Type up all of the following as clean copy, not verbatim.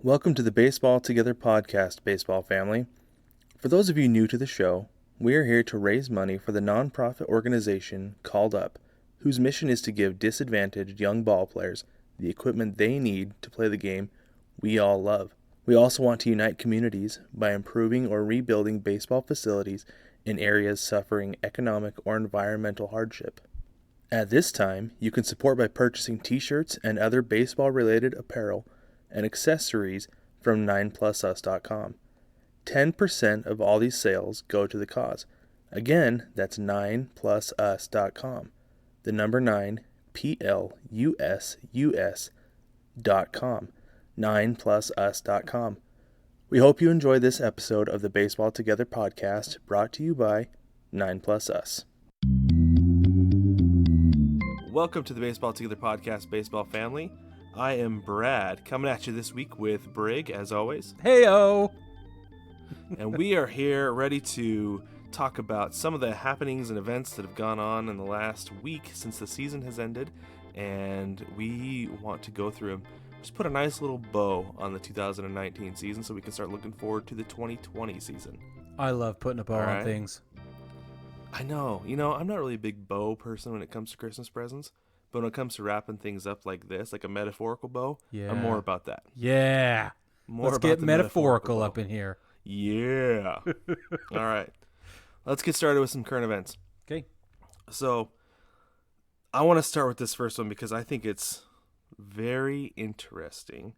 Welcome to the Baseball Together podcast, baseball family. For those of you new to the show, we are here to raise money for the nonprofit organization Called Up, whose mission is to give disadvantaged young ball players the equipment they need to play the game we all love. We also want to unite communities by improving or rebuilding baseball facilities in areas suffering economic or environmental hardship. At this time, you can support by purchasing t-shirts and other baseball-related apparel and accessories from 9plusus.com. 10% of all these sales go to the cause. Again, that's 9plusus.com. The number 9, plusus.com. 9plusus.com. We hope you enjoy this episode of the Baseball Together podcast, brought to you by 9plusus. Welcome to the Baseball Together podcast, baseball family. I am Brad, coming at you this week with Brig, as always. Heyo! And we are here ready to talk about some of the happenings and events that have gone on in the last week since the season has ended. And we want to go through them. Just put a nice little bow on the 2019 season so we can start looking forward to the 2020 season. I love putting a bow on things. I know. I'm not really a big bow person when it comes to Christmas presents. But when it comes to wrapping things up like this, like a metaphorical bow, I'm more about that. Yeah. Let's get metaphorical up in here. Yeah. All right. Let's get started with some current events. Okay. So I want to start with this first one because I think it's very interesting,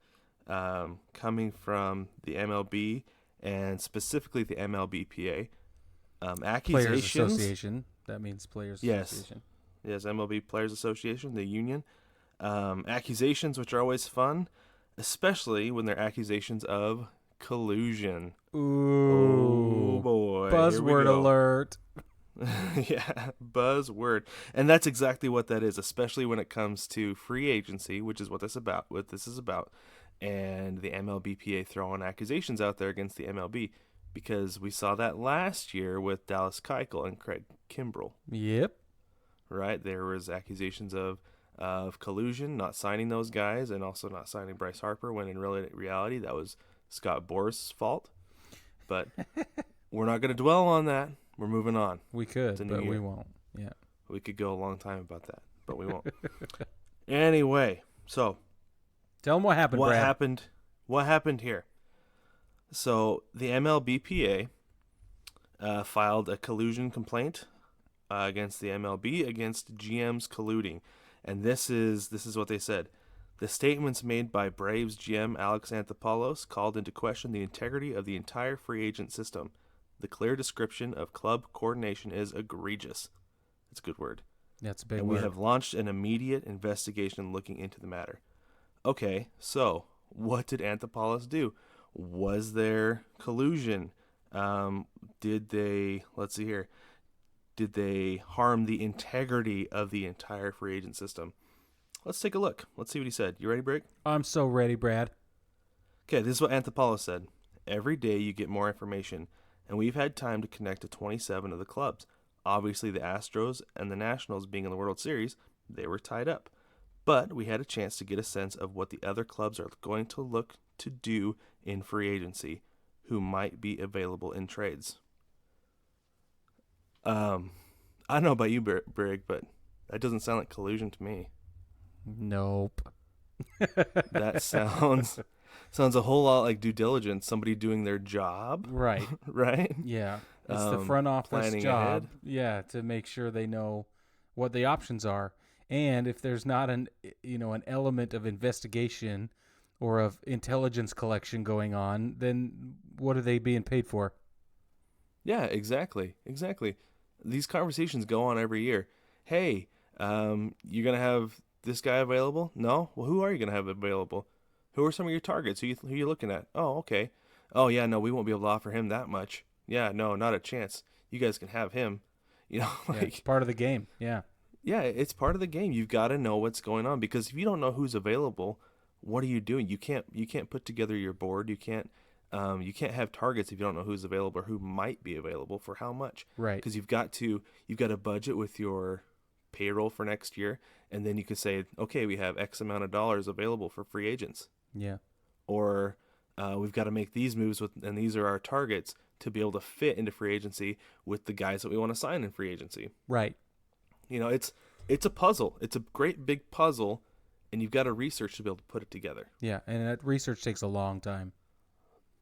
coming from the MLB and specifically the MLBPA. Accusations. Players Association. That means Players Association. Yes, MLB Players Association, the union. Accusations, which are always fun, especially when they're accusations of collusion. Ooh. Oh, boy. Buzzword alert. Yeah, buzzword. And that's exactly what that is, especially when it comes to free agency, which is what this is about, and the MLBPA throwing accusations out there against the MLB, because we saw that last year with Dallas Keuchel and Craig Kimbrell. Yep. Right, there was accusations of collusion, not signing those guys, and also not signing Bryce Harper, when in reality that was Scott Boras' fault. But we're not going to dwell on that. We're moving on. We could, but we won't. Yeah, we could go a long time about that, but we won't. Anyway, so tell them what happened. Brad. What happened here? So the MLBPA filed a collusion complaint against the MLB against GMs colluding. And this is what they said. The statements made by Braves GM Alex Anthopoulos called into question the integrity of the entire free agent system. The clear description of club coordination is egregious. That's a good word. That's a big word. And we have launched an immediate investigation looking into the matter. Okay, so what did Anthopoulos do? Was there collusion? Did they harm the integrity of the entire free agent system? Let's take a look. Let's see what he said. You ready, Brig? I'm so ready, Brad. Okay, this is what Anthopoulos said. Every day you get more information, and we've had time to connect to 27 of the clubs. Obviously, the Astros and the Nationals being in the World Series, they were tied up. But we had a chance to get a sense of what the other clubs are going to look to do in free agency, who might be available in trades. I don't know about you, Brig, but that doesn't sound like collusion to me. Nope. That sounds a whole lot like due diligence, somebody doing their job. Right. Right? Yeah. It's the front office job. Ahead. Yeah, to make sure they know what the options are. And if there's not an element of investigation or of intelligence collection going on, then what are they being paid for? Yeah, exactly. These conversations go on every year. Hey, you're going to have this guy available? No? Well, who are you going to have available? Who are some of your targets? Who are you looking at? Oh, okay. Oh, yeah, no, we won't be able to offer him that much. Yeah, no, not a chance. You guys can have him. It's part of the game. Yeah. Yeah, it's part of the game. You've got to know what's going on, because if you don't know who's available, what are you doing? You can't put together your board. You can't have targets if you don't know who's available or who might be available for how much. Right. Because you've got a budget with your payroll for next year, and then you could say, okay, we have X amount of dollars available for free agents. Yeah. Or we've got to make these moves and these are our targets to be able to fit into free agency with the guys that we want to sign in free agency. Right. It's a puzzle. It's a great big puzzle, and you've got to research to be able to put it together. Yeah, and that research takes a long time.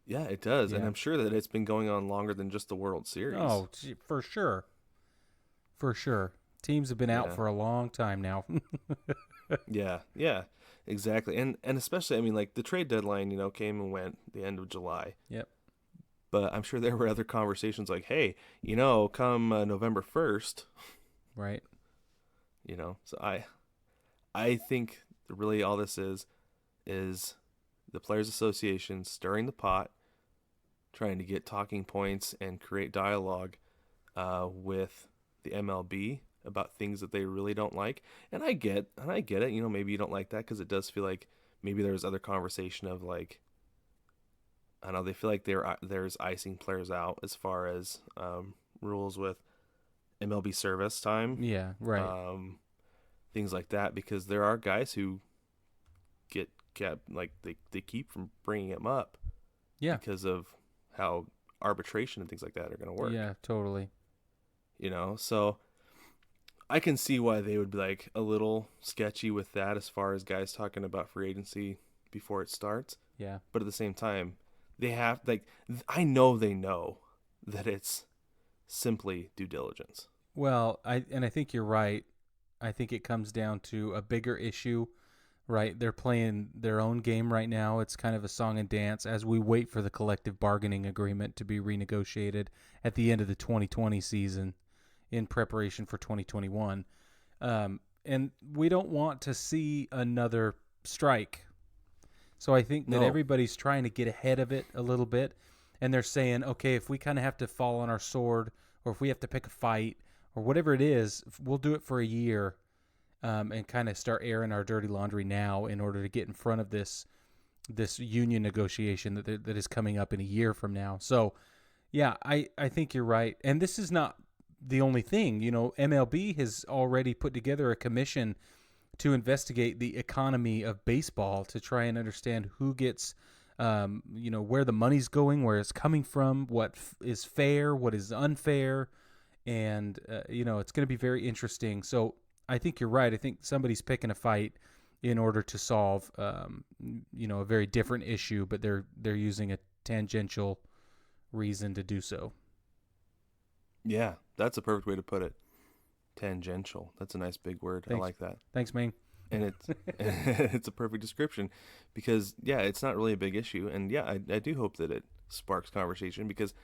Yeah, it does, Yeah. and I'm sure that it's been going on longer than just the World Series. Oh, for sure. For sure. Teams have been out Yeah. for a long time now. Yeah, exactly. And especially, I mean, like the trade deadline, came and went the end of July. Yep. But I'm sure there were other conversations like, hey, come November 1st, Right. So I think really all this is the Players Association stirring the pot, trying to get talking points and create dialogue with the MLB about things that they really don't like. And I get it. Maybe you don't like that because it does feel like maybe there's other conversation of like, I don't know, they feel like there's icing players out as far as rules with MLB service time. Yeah, right. Things like that, because there are guys who get kept, like they keep from bringing him up. Yeah. Because of how arbitration and things like that are going to work. Yeah, totally. So I can see why they would be like a little sketchy with that as far as guys talking about free agency before it starts. Yeah. But at the same time, they have I know they know that it's simply due diligence. Well, I think you're right. I think it comes down to a bigger issue, right? They're playing their own game right now. It's kind of a song and dance as we wait for the collective bargaining agreement to be renegotiated at the end of the 2020 season in preparation for 2021. And we don't want to see another strike. So I think that everybody's trying to get ahead of it a little bit, and they're saying, okay, if we kind of have to fall on our sword, or if we have to pick a fight, or whatever it is, we'll do it for a year, and kind of start airing our dirty laundry now in order to get in front of this union negotiation that is coming up in a year from now. So, yeah, I think you're right, and this is not the only thing. MLB has already put together a commission to investigate the economy of baseball to try and understand who gets, where the money's going, where it's coming from, what is fair, what is unfair. And, it's going to be very interesting. So I think you're right. I think somebody's picking a fight in order to solve, a very different issue, but they're using a tangential reason to do so. Yeah, that's a perfect way to put it. Tangential. That's a nice big word. Thanks. I like that. Thanks, Ming. And it's a perfect description because, yeah, it's not really a big issue. And, yeah, I do hope that it sparks conversation because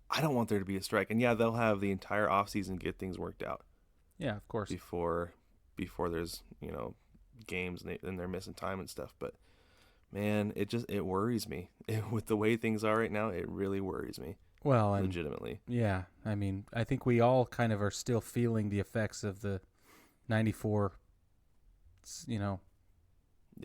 I don't want there to be a strike. And, yeah, they'll have the entire offseason to get things worked out. Yeah, of course. Before there's, games and they're missing time and stuff. But, man, it worries me. With the way things are right now, it really worries me. Well, legitimately. Yeah, I mean, I think we all kind of are still feeling the effects of the 94,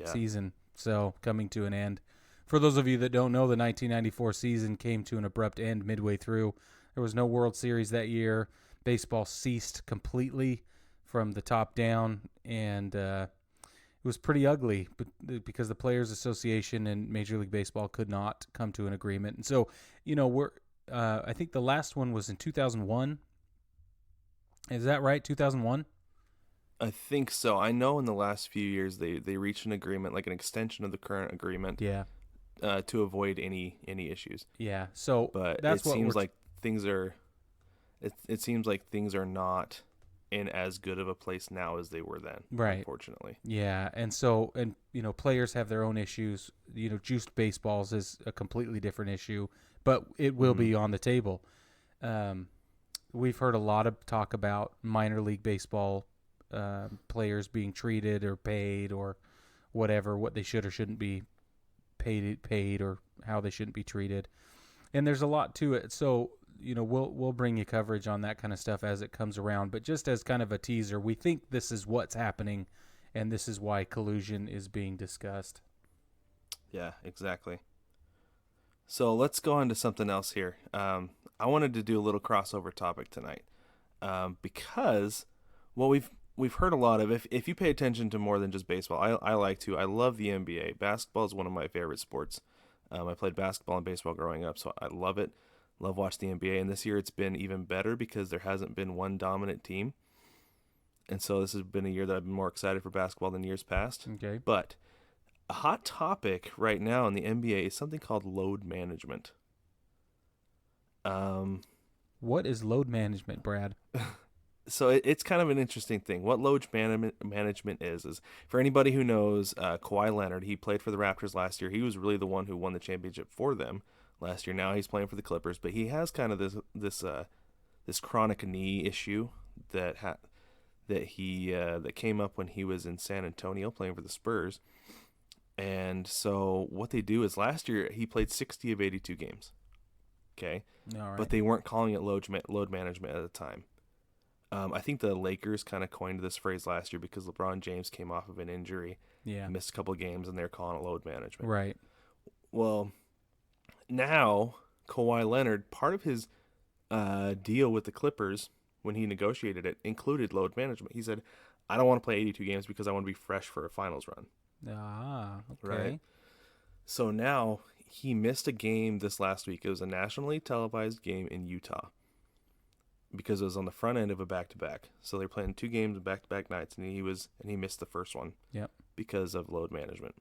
season. So coming to an end. For those of you that don't know, the 1994 season came to an abrupt end midway through. There was no World Series that year. Baseball ceased completely from the top down, and it was pretty ugly because the Players Association and Major League Baseball could not come to an agreement. And so, I think the last one was in 2001. Is that right? 2001? I think so. I know in the last few years they reached an agreement, like an extension of the current agreement. Yeah. To avoid any issues. Yeah. So, but that's it what seems like things are. It seems like things are not in as good of a place now as they were then. Right. Unfortunately. Yeah, and so players have their own issues. Juiced baseballs is a completely different issue, but it will be on the table. We've heard a lot of talk about minor league baseball players being treated or paid or whatever, what they should or shouldn't be paid or how they shouldn't be treated. And there's a lot to it. So, we'll bring you coverage on that kind of stuff as it comes around. But just as kind of a teaser, we think this is what's happening, and this is why collusion is being discussed. Yeah, exactly. So let's go on to something else here. I wanted to do a little crossover topic tonight because we've heard a lot of, if you pay attention to more than just baseball, I like to. I love the NBA. Basketball is one of my favorite sports. I played basketball and baseball growing up, so I love it. Love watching the NBA. And this year it's been even better because there hasn't been one dominant team. And so this has been a year that I've been more excited for basketball than years past. Okay. But a hot topic right now in the NBA is something called load management. What is load management, Brad? So it's kind of an interesting thing. What load management is for anybody who knows Kawhi Leonard, he played for the Raptors last year. He was really the one who won the championship for them last year. Now he's playing for the Clippers, but he has kind of this chronic knee issue that came up when he was in San Antonio playing for the Spurs. And so what they do is last year he played 60 of 82 games. Okay, All right. but they weren't calling it load management at the time. I think the Lakers kind of coined this phrase last year because LeBron James came off of an injury, missed a couple of games, and they're calling it load management. Right. Well, now Kawhi Leonard, part of his deal with the Clippers when he negotiated it included load management. He said, "I don't want to play 82 games because I want to be fresh for a finals run." Okay. Right. So now he missed a game this last week. It was a nationally televised game in Utah, because it was on the front end of a back-to-back. So they're playing 2 games back-to-back nights, and he missed the first one. Yep. Because of load management.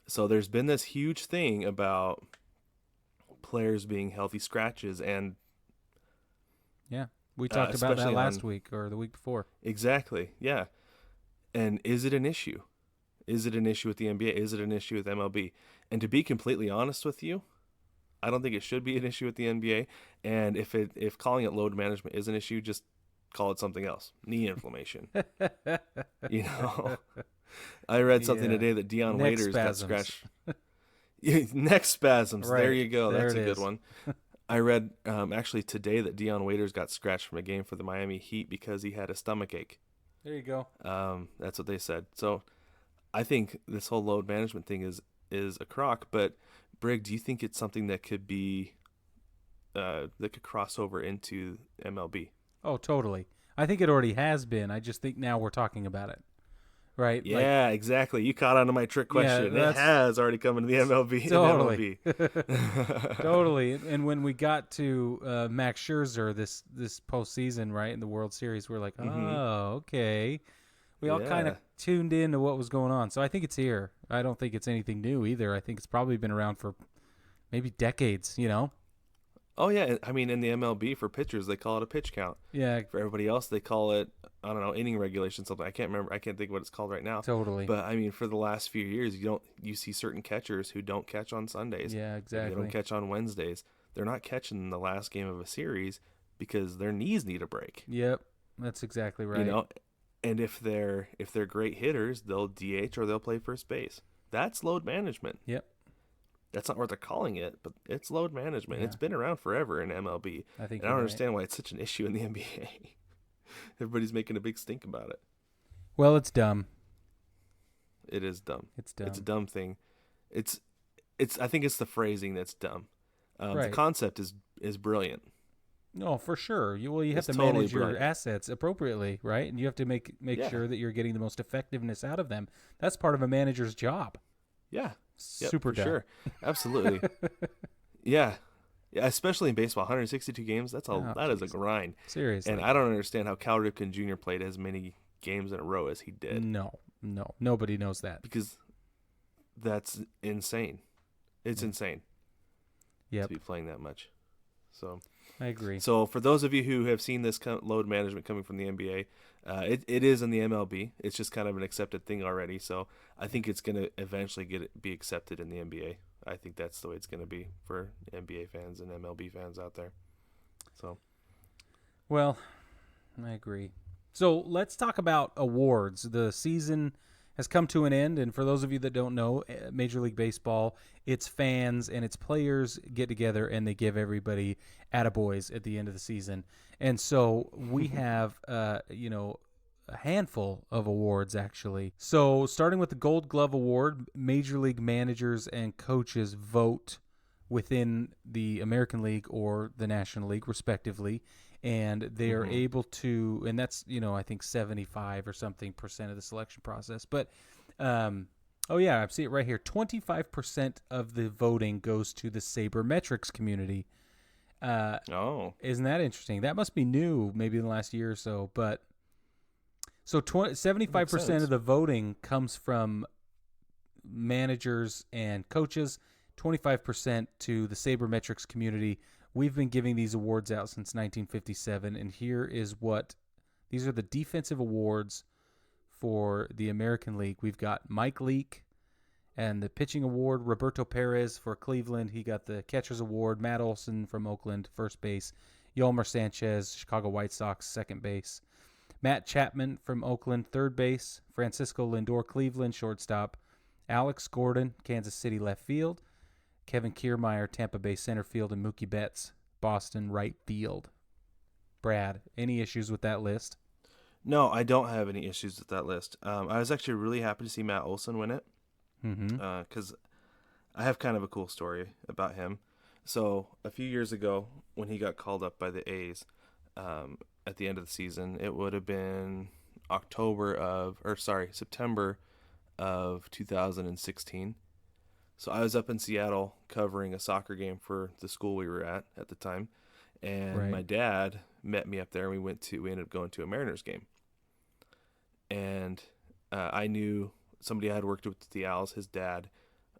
So there's been this huge thing about players being healthy scratches, and we talked about that last week or the week before. Exactly. Yeah. And is it an issue? Is it an issue with the NBA? Is it an issue with MLB? And to be completely honest with you, I don't think it should be an issue with the NBA. And if calling it load management is an issue, just call it something else. Knee inflammation. I read something today that Dion Waiters got scratched. Neck spasms. Right. There you go. That's a good one. I read actually today that Dion Waiters got scratched from a game for the Miami Heat because he had a stomach ache. There you go. That's what they said. So I think this whole load management thing is a crock, but Brig, do you think it's something that could be that could cross over into MLB? Oh, totally. I think it already has been. I just think now we're talking about it. Right? Yeah, exactly. You caught on to my trick question. It has already come into the MLB. Totally. Totally. And when we got to Max Scherzer this postseason, right, in the World Series, we're like, oh, okay. We all kind of tuned in to what was going on. So I think it's here. I don't think it's anything new either. I think it's probably been around for maybe decades, Oh, yeah. I mean, in the MLB, for pitchers, they call it a pitch count. Yeah. For everybody else, they call it, I don't know, inning regulation, something. I can't remember. I can't think of what it's called right now. Totally. But, I mean, for the last few years, you see certain catchers who don't catch on Sundays. Yeah, exactly. They don't catch on Wednesdays. They're not catching the last game of a series because their knees need a break. Yep. That's exactly right. And if they're great hitters, they'll DH or they'll play first base. That's load management. Yep. That's not what they're calling it, but it's load management. Yeah. It's been around forever in MLB. I think. And I don't understand why it's such an issue in the NBA. Everybody's making a big stink about it. Well, it's dumb. It is dumb. It's dumb. It's a dumb thing. It's. I think it's the phrasing that's dumb. Right. The concept is brilliant. No, for sure. You have to totally manage brilliant. your assets appropriately, right? And you have to make sure that you're getting the most effectiveness out of them. That's part of a manager's job. Yeah. Super dumb. Sure. Absolutely. Yeah, especially in baseball, 162 games. That is a grind. Seriously. And I don't understand how Cal Ripken Jr. played as many games in a row as he did. No, nobody knows that because that's insane. It's insane. Yep. To be playing that much. So I agree. So for those of you who have seen this load management coming from the NBA, it is in the MLB. It's just kind of an accepted thing already. So I think it's going to eventually be accepted in the NBA. I think that's the way it's going to be for NBA fans and MLB fans out there. So, well, I agree. So let's talk about awards. The season has come to an end, and for those of you that don't know, Major League Baseball, its fans and its players get together and they give everybody attaboys at the end of the season. And so we have, a handful of awards, actually. So starting with the Gold Glove Award, Major League managers and coaches vote within the American League or the National League, respectively, and they are able to, and that's, I think 75 or something % of the selection process. But Oh, yeah, I see it right here. 25% of the voting goes to the sabermetrics community. Oh, Isn't that interesting? That must be new, maybe in the last year or so. But so makes 75% of sense. the voting comes from managers and coaches, 25% to the sabermetrics community. We've been giving these awards out since 1957, and here is what these are the defensive awards for the American League. We've got Mike Leake and the pitching award, Roberto Perez for Cleveland. He got the catcher's award. Matt Olson from Oakland, first base. Yolmer Sanchez, Chicago White Sox, second base. Matt Chapman from Oakland, third base. Francisco Lindor, Cleveland, shortstop. Alex Gordon, Kansas City, left field. Kevin Kiermaier, Tampa Bay, center field. And Mookie Betts, Boston, right field. Brad, any issues with that list? No, I don't have any issues with that list. I was actually really happy to see Matt Olson win it Mm-hmm. because I have kind of a cool story about him. So a few years ago, when he got called up by the A's at the end of the season, it would have been September of 2016. So I was up in Seattle covering a soccer game for the school we were at the time, and Right. my dad met me up there, and we ended up going to a Mariners game, and I knew somebody I had worked with the Owls. His dad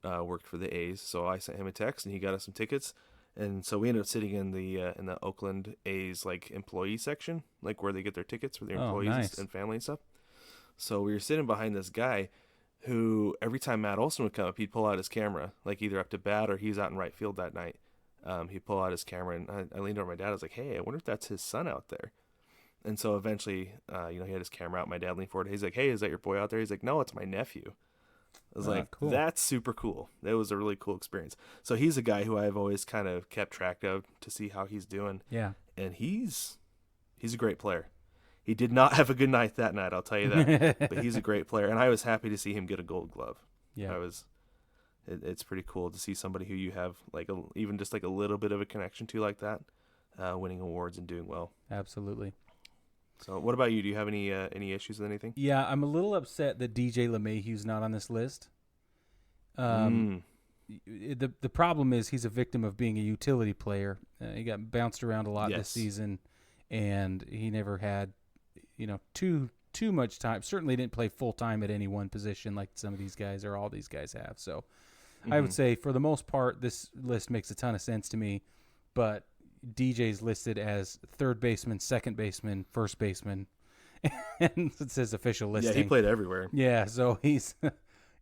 worked for the A's, so I sent him a text, and he got us some tickets. And so we ended up sitting in the Oakland A's like employee section, like where they get their tickets for their Oh, employees nice. and family and stuff. So we were sitting behind this guy who every time Matt Olson would come up, he'd pull out his camera, like either up to bat or he was out in right field that night. He'd pull out his camera, and I leaned over to my dad. I was like, "Hey, I wonder if that's his son out there." And so eventually, he had his camera out. My dad leaned forward. He's like, "Hey, is that your boy out there?" He's like, "No, it's my nephew." I was like, Cool. "That's super cool." That was a really cool experience. So he's a guy who I've always kind of kept track of to see how he's doing, Yeah. and he's a great player. He did not have a good night that night, I'll tell you that. But he's a great player, and I was happy to see him get a Gold Glove. Yeah. It's pretty cool to see somebody who you have even just like a little bit of a connection to like that, winning awards and doing well. Absolutely. So, what about you? Do you have any issues with anything? Yeah, I'm a little upset that DJ LeMahieu's not on this list. The problem is he's a victim of being a utility player. He got bounced around a lot this Yes. season, and he never had, too much time. Certainly didn't play full time at any one position like some of these guys or all these guys have. So, I would say for the most part, this list makes a ton of sense to me. But DJ's listed as third baseman, second baseman, first baseman, and it says official listing. Yeah, he played everywhere. Yeah, so he's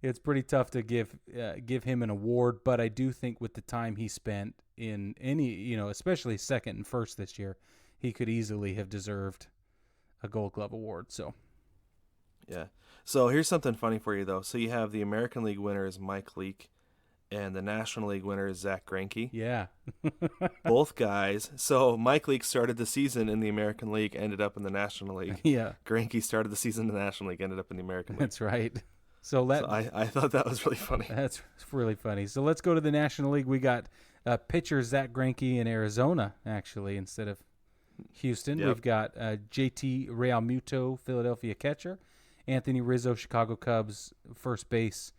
it's pretty tough to give him an award, but I do think with the time he spent in any, especially second and first this year, he could easily have deserved a Gold Glove award. So, Yeah. So here's something funny for you though. So you have the American League winner is Mike Leake, and the National League winner is Zach Greinke. yeah. Both guys. So Mike Leake started the season in the American League, ended up in the National League. Yeah. Greinke started the season in the National League, ended up in the American League. That's right. So I thought that was really funny. That's really funny. So let's go to the National League. We got pitcher Zach Greinke in Arizona, actually, instead of Houston. Yep. We've got JT Realmuto, Philadelphia catcher. Anthony Rizzo, Chicago Cubs, first base.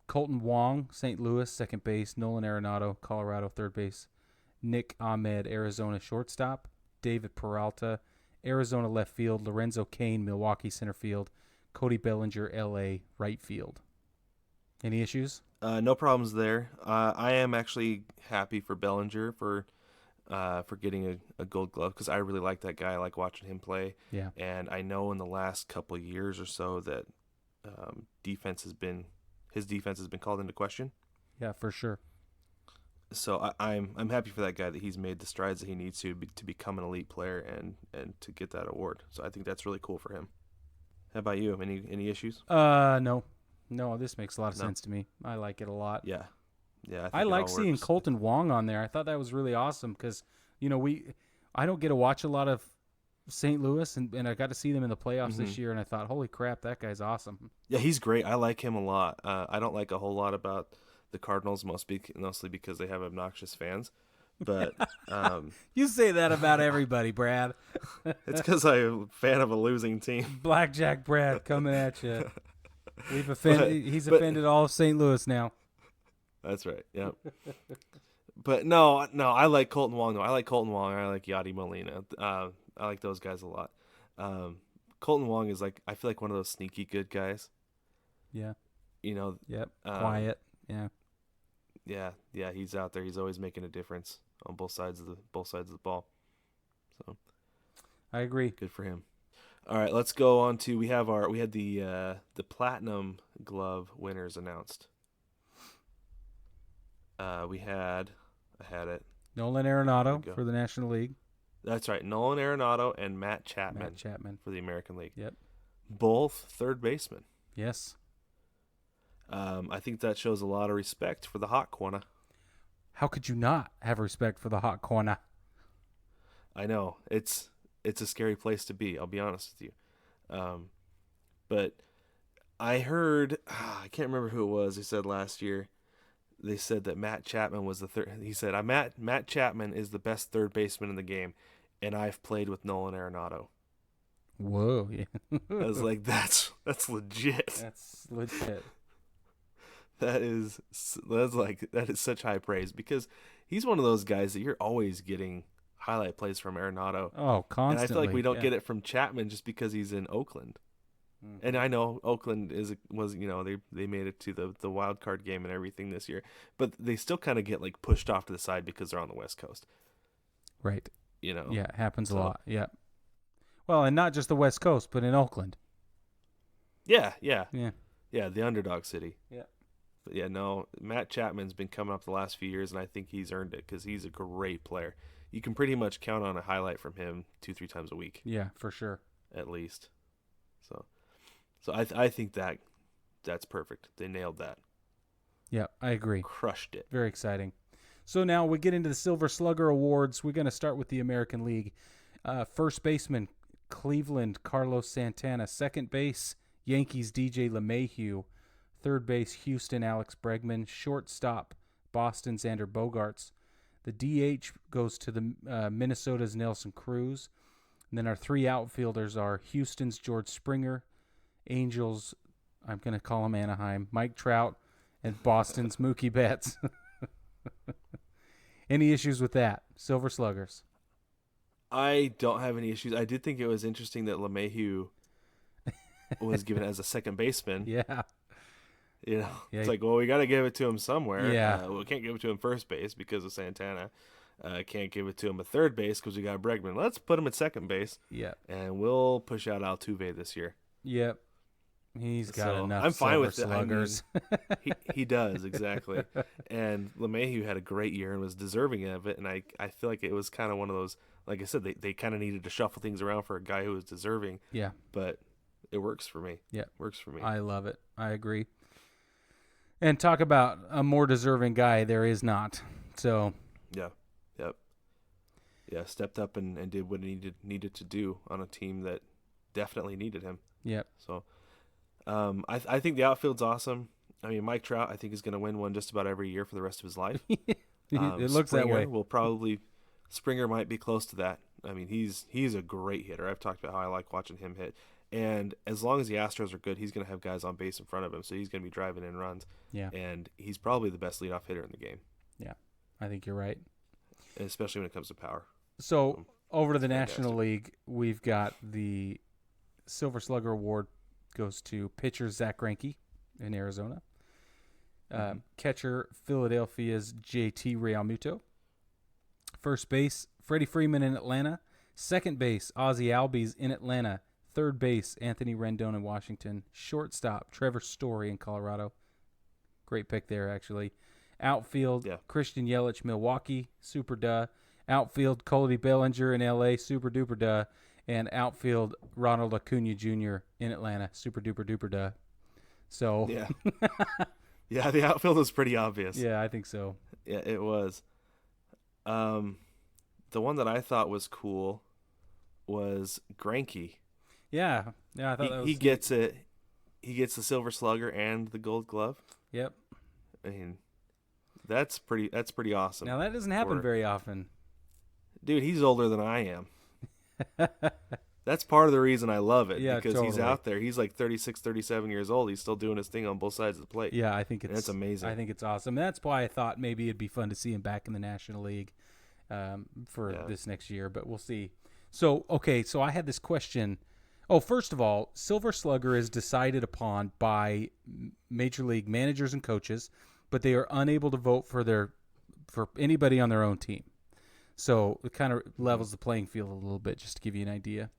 Colton Wong, St. Louis, second base. Nolan Arenado, Colorado, third base. Nick Ahmed, Arizona, shortstop. David Peralta, Arizona, left field. Lorenzo Cain, Milwaukee, center field. Cody Bellinger, L.A., right field. Any issues? No problems there. I am actually happy for Bellinger for getting a Gold Glove because I really like that guy. I like watching him play. Yeah. And I know in the last couple of years or so that his defense has been called into question. Yeah, for sure. So I'm happy for that guy that he's made the strides that he needs to become an elite player and to get that award. So I think that's really cool for him. How about you? Any issues? No, this makes a lot of sense to me. I like it a lot. Yeah. Yeah. I like seeing Colton Wong on there. I thought that was really awesome because, I don't get to watch a lot of St. Louis, and I got to see them in the playoffs this year, and I thought, holy crap, that guy's awesome. Yeah, he's great. I like him a lot. I don't like a whole lot about the Cardinals, mostly because they have obnoxious fans. But You say that about everybody, Brad. it's because I'm a fan of a losing team. Blackjack Brad coming at you. We've offended. He's offended all of St. Louis now. That's right. Yep. But no, I like Colton Wong though. I like Colton Wong. I like Yadi Molina. I like those guys a lot. Colton Wong is like, I feel like one of those sneaky good guys. Yeah. You know. Yep. Quiet. Yeah. Yeah. He's out there. He's always making a difference on both sides of the ball. So. I agree. Good for him. All right, let's go on to we had the platinum glove winners announced. I had it. Nolan Arenado for the National League. That's right. Nolan Arenado and Matt Chapman for the American League. Yep. Both third basemen. Yes. I think that shows a lot of respect for the hot corner. How could you not have respect for the hot corner? I know. It's a scary place to be, I'll be honest with you. But I heard, I can't remember who it was, they said last year, they said that Matt Chapman was the third. He said, Matt Chapman is the best third baseman in the game, and I've played with Nolan Arenado. Whoa. Yeah. I was like, that's legit. That's legit. That is such high praise, because he's one of those guys that you're always getting highlight plays from Arenado. Oh, constantly. And I feel like we don't get it from Chapman just because he's in Oakland. Mm-hmm. And I know Oakland was they made it to the wild card game and everything this year, but they still kind of get like pushed off to the side because they're on the West Coast. Right. Yeah, it happens a lot. Yeah. Well, and not just the West Coast, but in Oakland. Yeah, the underdog city. Yeah. But yeah, no, Matt Chapman's been coming up the last few years, and I think he's earned it because he's a great player. You can pretty much count on a highlight from him 2-3 times a week. Yeah, for sure. At least. So I think that's perfect. They nailed that. Yeah, I agree. Crushed it. Very exciting. So now we get into the Silver Slugger Awards. We're going to start with the American League. First baseman, Cleveland, Carlos Santana. Second base, Yankees, DJ LeMahieu. Third base, Houston, Alex Bregman. Shortstop, Boston, Xander Bogaerts. The DH goes to the Minnesota's Nelson Cruz. And then our three outfielders are Houston's George Springer, Angels, I'm going to call him Anaheim, Mike Trout, and Boston's Mookie Betts. Any issues with that? Silver Sluggers. I don't have any issues. I did think it was interesting that LeMahieu was given as a second baseman. Yeah. It's like, well, we got to give it to him somewhere. Yeah. We can't give it to him first base because of Santana. Can't give it to him at third base because we got Bregman. Let's put him at second base. Yeah. And we'll push out Altuve this year. Yep. He's got enough. I'm fine with sluggers. I mean, he does, exactly. And LeMahieu had a great year and was deserving of it. And I feel like it was kind of one of those, like I said, they kind of needed to shuffle things around for a guy who was deserving. Yeah. But it works for me. Yeah. Works for me. I love it. I agree. And talk about a more deserving guy, there is not. So. Yeah. Yep. Yeah, stepped up and did what he needed to do on a team that definitely needed him. Yep. So. I think the outfield's awesome. I mean, Mike Trout, I think, is going to win one just about every year for the rest of his life. It looks Springer that way. Springer might be close to that. I mean, he's a great hitter. I've talked about how I like watching him hit. And as long as the Astros are good, he's going to have guys on base in front of him, so he's going to be driving in runs. Yeah. And he's probably the best leadoff hitter in the game. Yeah, I think you're right. And especially when it comes to power. So over to the National League, we've got the Silver Slugger Award goes to pitcher Zach Greinke in Arizona. Catcher, Philadelphia's JT Realmuto. First base, Freddie Freeman in Atlanta. Second base, Ozzie Albies in Atlanta. Third base, Anthony Rendon in Washington. Shortstop, Trevor Story in Colorado. Great pick there, actually. Outfield, Christian Yelich, Milwaukee. Super duh. Outfield, Cody Bellinger in L.A. Super duper duh. And outfield, Ronald Acuna Jr. in Atlanta. Super duper duper duh. So. Yeah. Yeah, the outfield was pretty obvious. Yeah, I think so. Yeah, it was. The one that I thought was cool was Greinke. Yeah, I thought that was. He gets it. He gets the Silver Slugger and the Gold Glove. Yep. I mean, that's pretty awesome. Now that doesn't happen very often. Dude, he's older than I am. That's part of the reason I love it, Yeah, because he's totally. out there. He's like 36, 37 years old. He's still doing his thing on both sides of the plate. Yeah, I think And it's amazing. I think it's awesome. That's why I thought maybe it'd be fun to see him back in the National League for this next year, but we'll see. So, okay, so I had this question. Oh, first of all, Silver Slugger is decided upon by Major League managers and coaches, but they are unable to vote for anybody on their own team. So it kind of levels the playing field a little bit, just to give you an idea.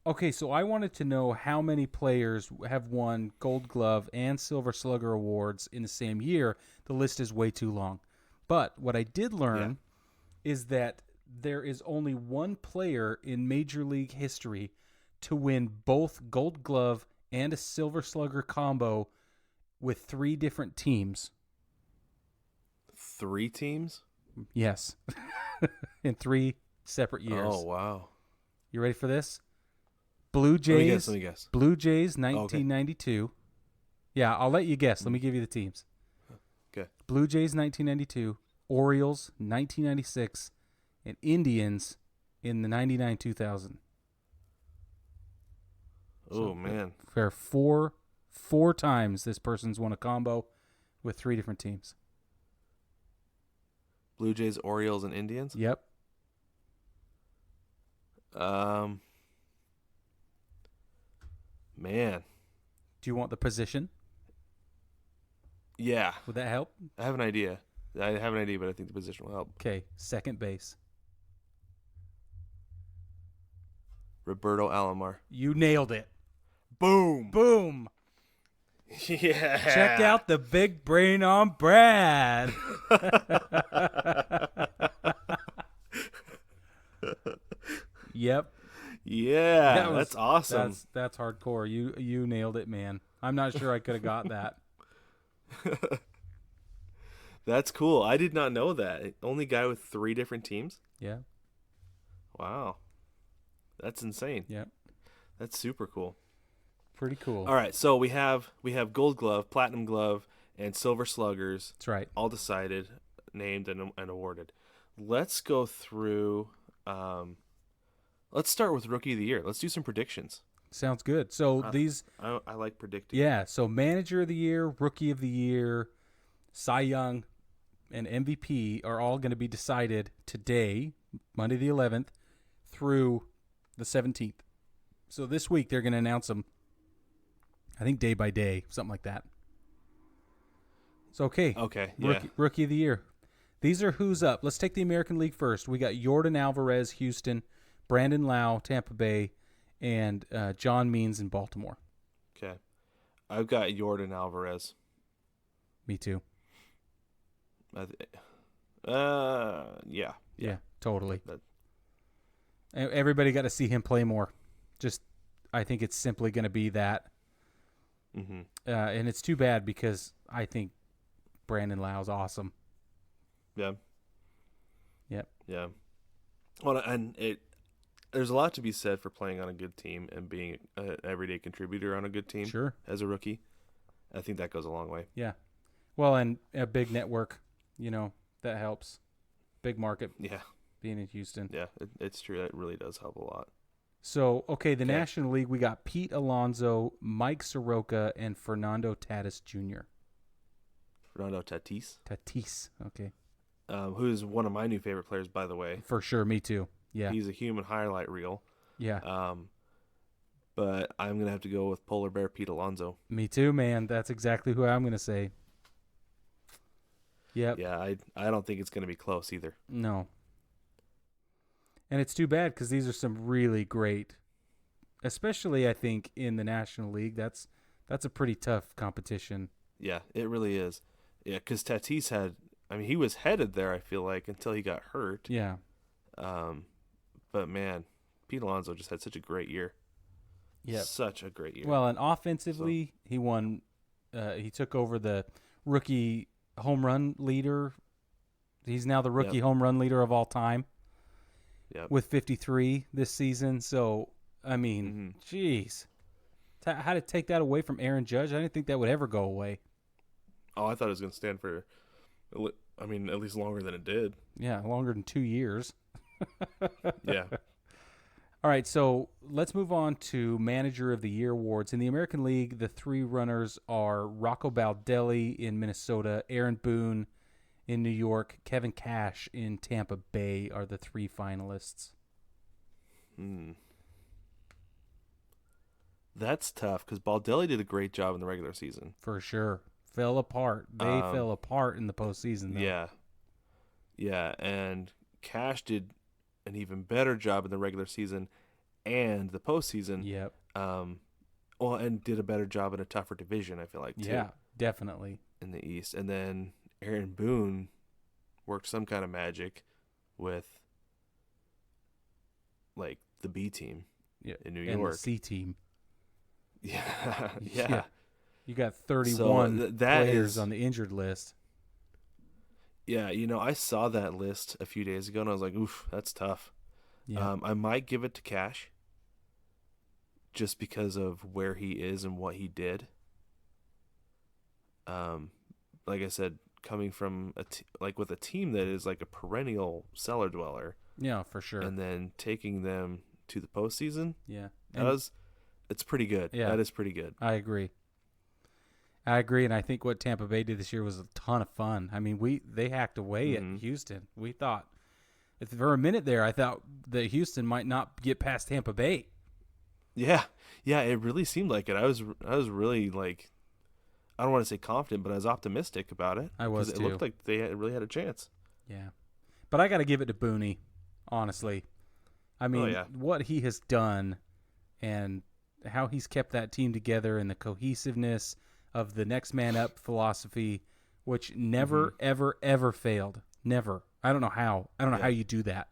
Okay, so I wanted to know how many players have won Gold Glove and Silver Slugger awards in the same year. The list is way too long. But what I did learn is that there is only one player in Major League history to win both Gold Glove and a Silver Slugger combo with 3 different teams. 3 teams? Yes. In 3 separate years. Oh, wow. You ready for this? Blue Jays. Let me guess. Blue Jays, 1992. Okay. Yeah, I'll let you guess. Let me give you the teams. Okay. Blue Jays, 1992. Orioles, 1996. And Indians in the 99-2000. Oh, man. For four times this person's won a combo with 3 different teams. Blue Jays, Orioles, and Indians? Yep. Man. Do you want the position? Yeah. Would that help? I have an idea. But I think the position will help. Okay, second base. Roberto Alomar. You nailed it. Boom. Boom. Yeah. Check out the big brain on Brad. Yep. Yeah, that's awesome. That's hardcore. You nailed it, man. I'm not sure I could have got that. That's cool. I did not know that. Only guy with 3 different teams? Yeah. Wow. That's insane. Yep. That's super cool. Pretty cool. All right, so we have Gold Glove, Platinum Glove, and Silver Sluggers. That's right. All decided, named, and awarded. Let's go through. Let's start with Rookie of the Year. Let's do some predictions. Sounds good. So I like predicting. Yeah. So Manager of the Year, Rookie of the Year, Cy Young, and MVP are all going to be decided today, Monday the 11th, through the 17th. So this week they're going to announce them. I think day by day, something like that. It's okay. Okay. Yeah. Rookie of the Year. These are who's up. Let's take the American League first. We got Yordan Alvarez, Houston, Brandon Lau, Tampa Bay, and John Means in Baltimore. Okay. I've got Yordan Alvarez. Me too. Yeah. Yeah, totally. Everybody got to see him play more. I think it's simply going to be that. Mm-hmm. And it's too bad because I think Brandon Lau's awesome. Yeah. Yep. Yeah. Well, there's a lot to be said for playing on a good team and being an everyday contributor on a good team. Sure. As a rookie. I think that goes a long way. Yeah. Well, and a big network, that helps. Big market. Yeah. Being in Houston. Yeah, it's true. That really does help a lot. So, the National League, we got Pete Alonso, Mike Soroka, and Fernando Tatis Jr. Fernando Tatis. Tatis, okay. Who's one of my new favorite players, by the way. For sure, me too. Yeah. He's a human highlight reel. Yeah. But I'm going to have to go with Polar Bear Pete Alonso. Me too, man. That's exactly who I'm going to say. Yep. Yeah, I don't think it's going to be close either. No. And it's too bad because these are some really great, especially I think in the National League. That's a pretty tough competition. Yeah, it really is. Yeah, because Tatis he was headed there, I feel like, until he got hurt. Yeah. But man, Pete Alonso just had such a great year. Yeah. Such a great year. Well, and offensively, he won. He took over the rookie home run leader. He's now the rookie home run leader of all time. Yep. With 53 this season. So, geez. How to take that away from Aaron Judge? I didn't think that would ever go away. Oh, I thought it was going to stand for, at least longer than it did. Yeah, longer than 2 years. Yeah. All right, so let's move on to Manager of the Year awards. In the American League, the three runners are Rocco Baldelli in Minnesota, Aaron Boone in New York, Kevin Cash in Tampa Bay are the three finalists. That's tough because Baldelli did a great job in the regular season. For sure. Fell apart. They fell apart in the postseason, though. Yeah. Yeah, and Cash did an even better job in the regular season and the postseason. Yep. Well, and did a better job in a tougher division, I feel like, too. Yeah, definitely. In the East. And then Aaron Boone worked some kind of magic with, like, the B team in New York. And the C team. Yeah. Yeah. You got 31 players is, on the injured list. Yeah, I saw that list a few days ago, and I was like, oof, that's tough. Yeah. I might give it to Cash just because of where he is and what he did. Like I said, coming from with a team that is like a perennial cellar dweller. Yeah, for sure. And then taking them to the postseason. Yeah. It's pretty good. Yeah. That is pretty good. I agree, and I think what Tampa Bay did this year was a ton of fun. I mean, they hacked away at Houston. We thought, for a minute there, I thought that Houston might not get past Tampa Bay. Yeah, it really seemed like it. I was really like, I don't want to say confident, but I was optimistic about it. I was too. It looked like they really had a chance. Yeah, but I got to give it to Booney, honestly. I mean, what he has done, and how he's kept that team together, and the cohesiveness of the next man up philosophy, which never, ever, ever failed. Never. I don't know how. I don't know how you do that.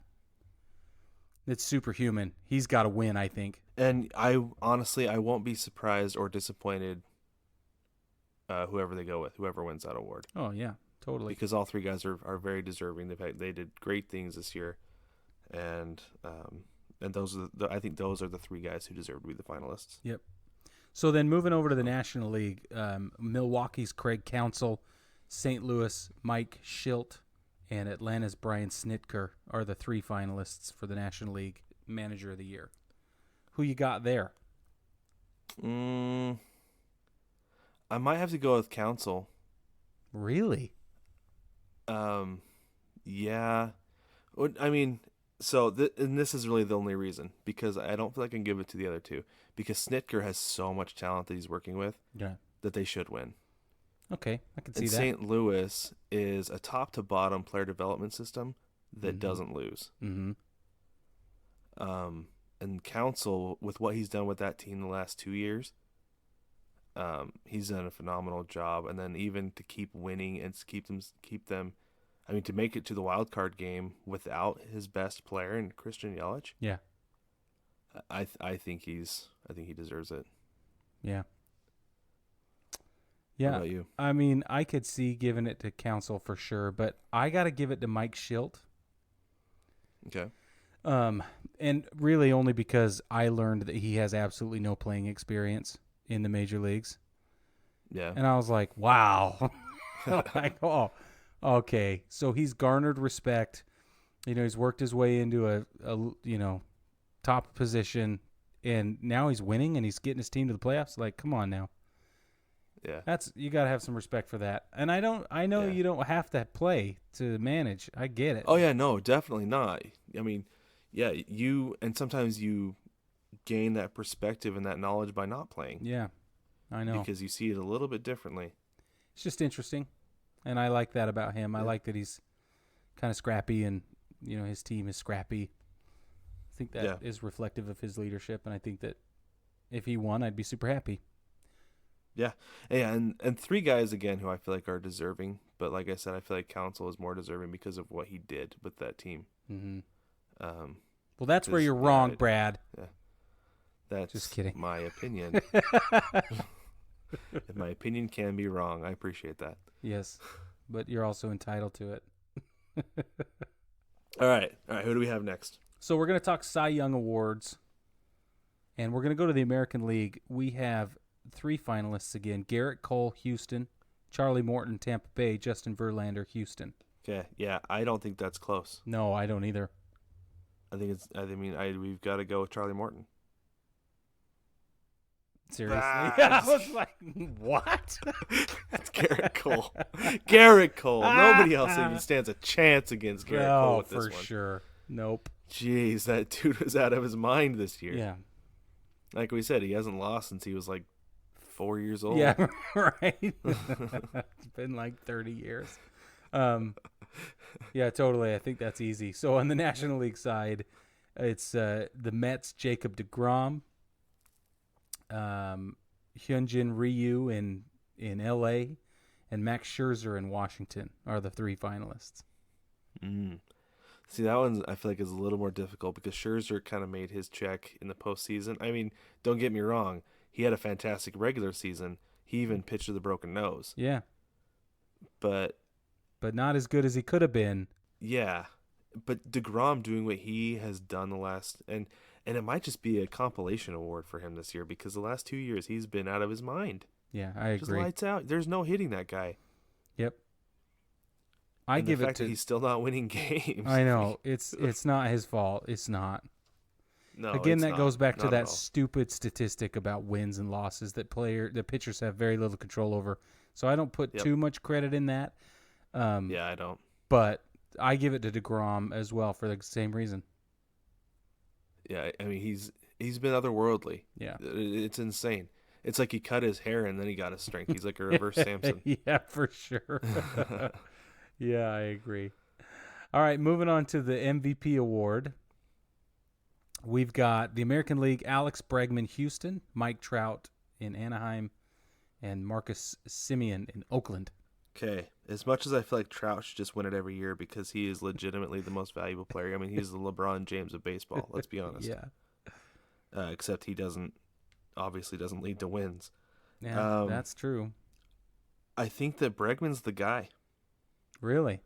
It's superhuman. He's got to win, I think. And I won't be surprised or disappointed whoever they go with, whoever wins that award. Oh, yeah, totally. Because all three guys are very deserving. They did great things this year. And those are I think those are the three guys who deserve to be the finalists. Yep. So then moving over to the National League, Milwaukee's Craig Counsell, St. Louis Mike Schilt, and Atlanta's Brian Snitker are the three finalists for the National League Manager of the Year. Who you got there? I might have to go with Counsell. Really? Yeah. I mean, and this is really the only reason, because I don't feel like I can give it to the other two, because Snitker has so much talent that he's working with that they should win. Okay, I can see that. St. Louis is a top-to-bottom player development system that doesn't lose. Mm-hmm. And Counsell, with what he's done with that team the last 2 years, he's done a phenomenal job. And then even to keep winning and keep them, I mean, to make it to the wild card game without his best player and Christian Yelich. Yeah, I think he deserves it. Yeah. Yeah. How about you? I mean, I could see giving it to Counsell for sure, but I got to give it to Mike Schilt. Okay. And really only because I learned that he has absolutely no playing experience in the major leagues. Yeah. And I was like, wow. Like, oh, okay. So he's garnered respect. He's worked his way into a top position, and now he's winning and he's getting his team to the playoffs. Like, come on now. Yeah. You got to have some respect for that. And I know you don't have to play to manage. I get it. Oh yeah, no, definitely not. I mean, yeah, sometimes you gain that perspective and that knowledge by not playing. Yeah. I know. Because you see it a little bit differently. It's just interesting. And I like that about him. Yeah. I like that he's kind of scrappy, and his team is scrappy. I think that is reflective of his leadership, and I think that if he won, I'd be super happy. Yeah, and three guys again who I feel like are deserving, but like I said, I feel like Counsell is more deserving because of what he did with that team. Mm-hmm. Well, that's where you're wrong, Brad. Yeah, that's just kidding. My opinion. If my opinion can be wrong, I appreciate that. Yes, but you're also entitled to it. All right. Who do we have next? So we're going to talk Cy Young Awards, and we're going to go to the American League. We have three finalists again: Garrett Cole, Houston; Charlie Morton, Tampa Bay; Justin Verlander, Houston. Okay, yeah, I don't think that's close. No, I don't either. we've got to go with Charlie Morton. Seriously? I was like, what? That's Garrett Cole. Garrett Cole. Nobody else even stands a chance against Garrett Cole with this one. For sure. Nope. Jeez, that dude was out of his mind this year. Yeah. Like we said, he hasn't lost since he was like 4 years old. Yeah, right. It's been like 30 years. Yeah, totally. I think that's easy. So on the National League side, it's the Mets, Jacob deGrom, Hyunjin Ryu in L.A., and Max Scherzer in Washington are the three finalists. See, that one I feel like is a little more difficult because Scherzer kind of made his check in the postseason. I mean, don't get me wrong. He had a fantastic regular season. He even pitched with a broken nose. Yeah. But not as good as he could have been. Yeah. But DeGrom doing what he has done the last – and it might just be a compilation award for him this year because the last 2 years he's been out of his mind. Yeah, I agree. Just lights out. There's no hitting that guy. Yep. I give it to that he's still not winning games. I know. It's not his fault. It's not. No. Again, that not. goes back Not to at that all. stupid statistic about wins and losses that pitchers have very little control over. So I don't put too much credit in that. Yeah, I don't. But I give it to DeGrom as well for the same reason. Yeah, I mean he's been otherworldly. Yeah. It's insane. It's like he cut his hair and then he got his strength. He's like a reverse Samson. Yeah, for sure. Yeah, I agree. All right, moving on to the MVP award. We've got the American League, Alex Bregman, Houston, Mike Trout in Anaheim, and Marcus Semien in Oakland. Okay. As much as I feel like Trout should just win it every year because he is legitimately the most valuable player. I mean, he's the LeBron James of baseball. Let's be honest. Yeah. Except he obviously doesn't lead to wins. Yeah, that's true. I think that Bregman's the guy. Really?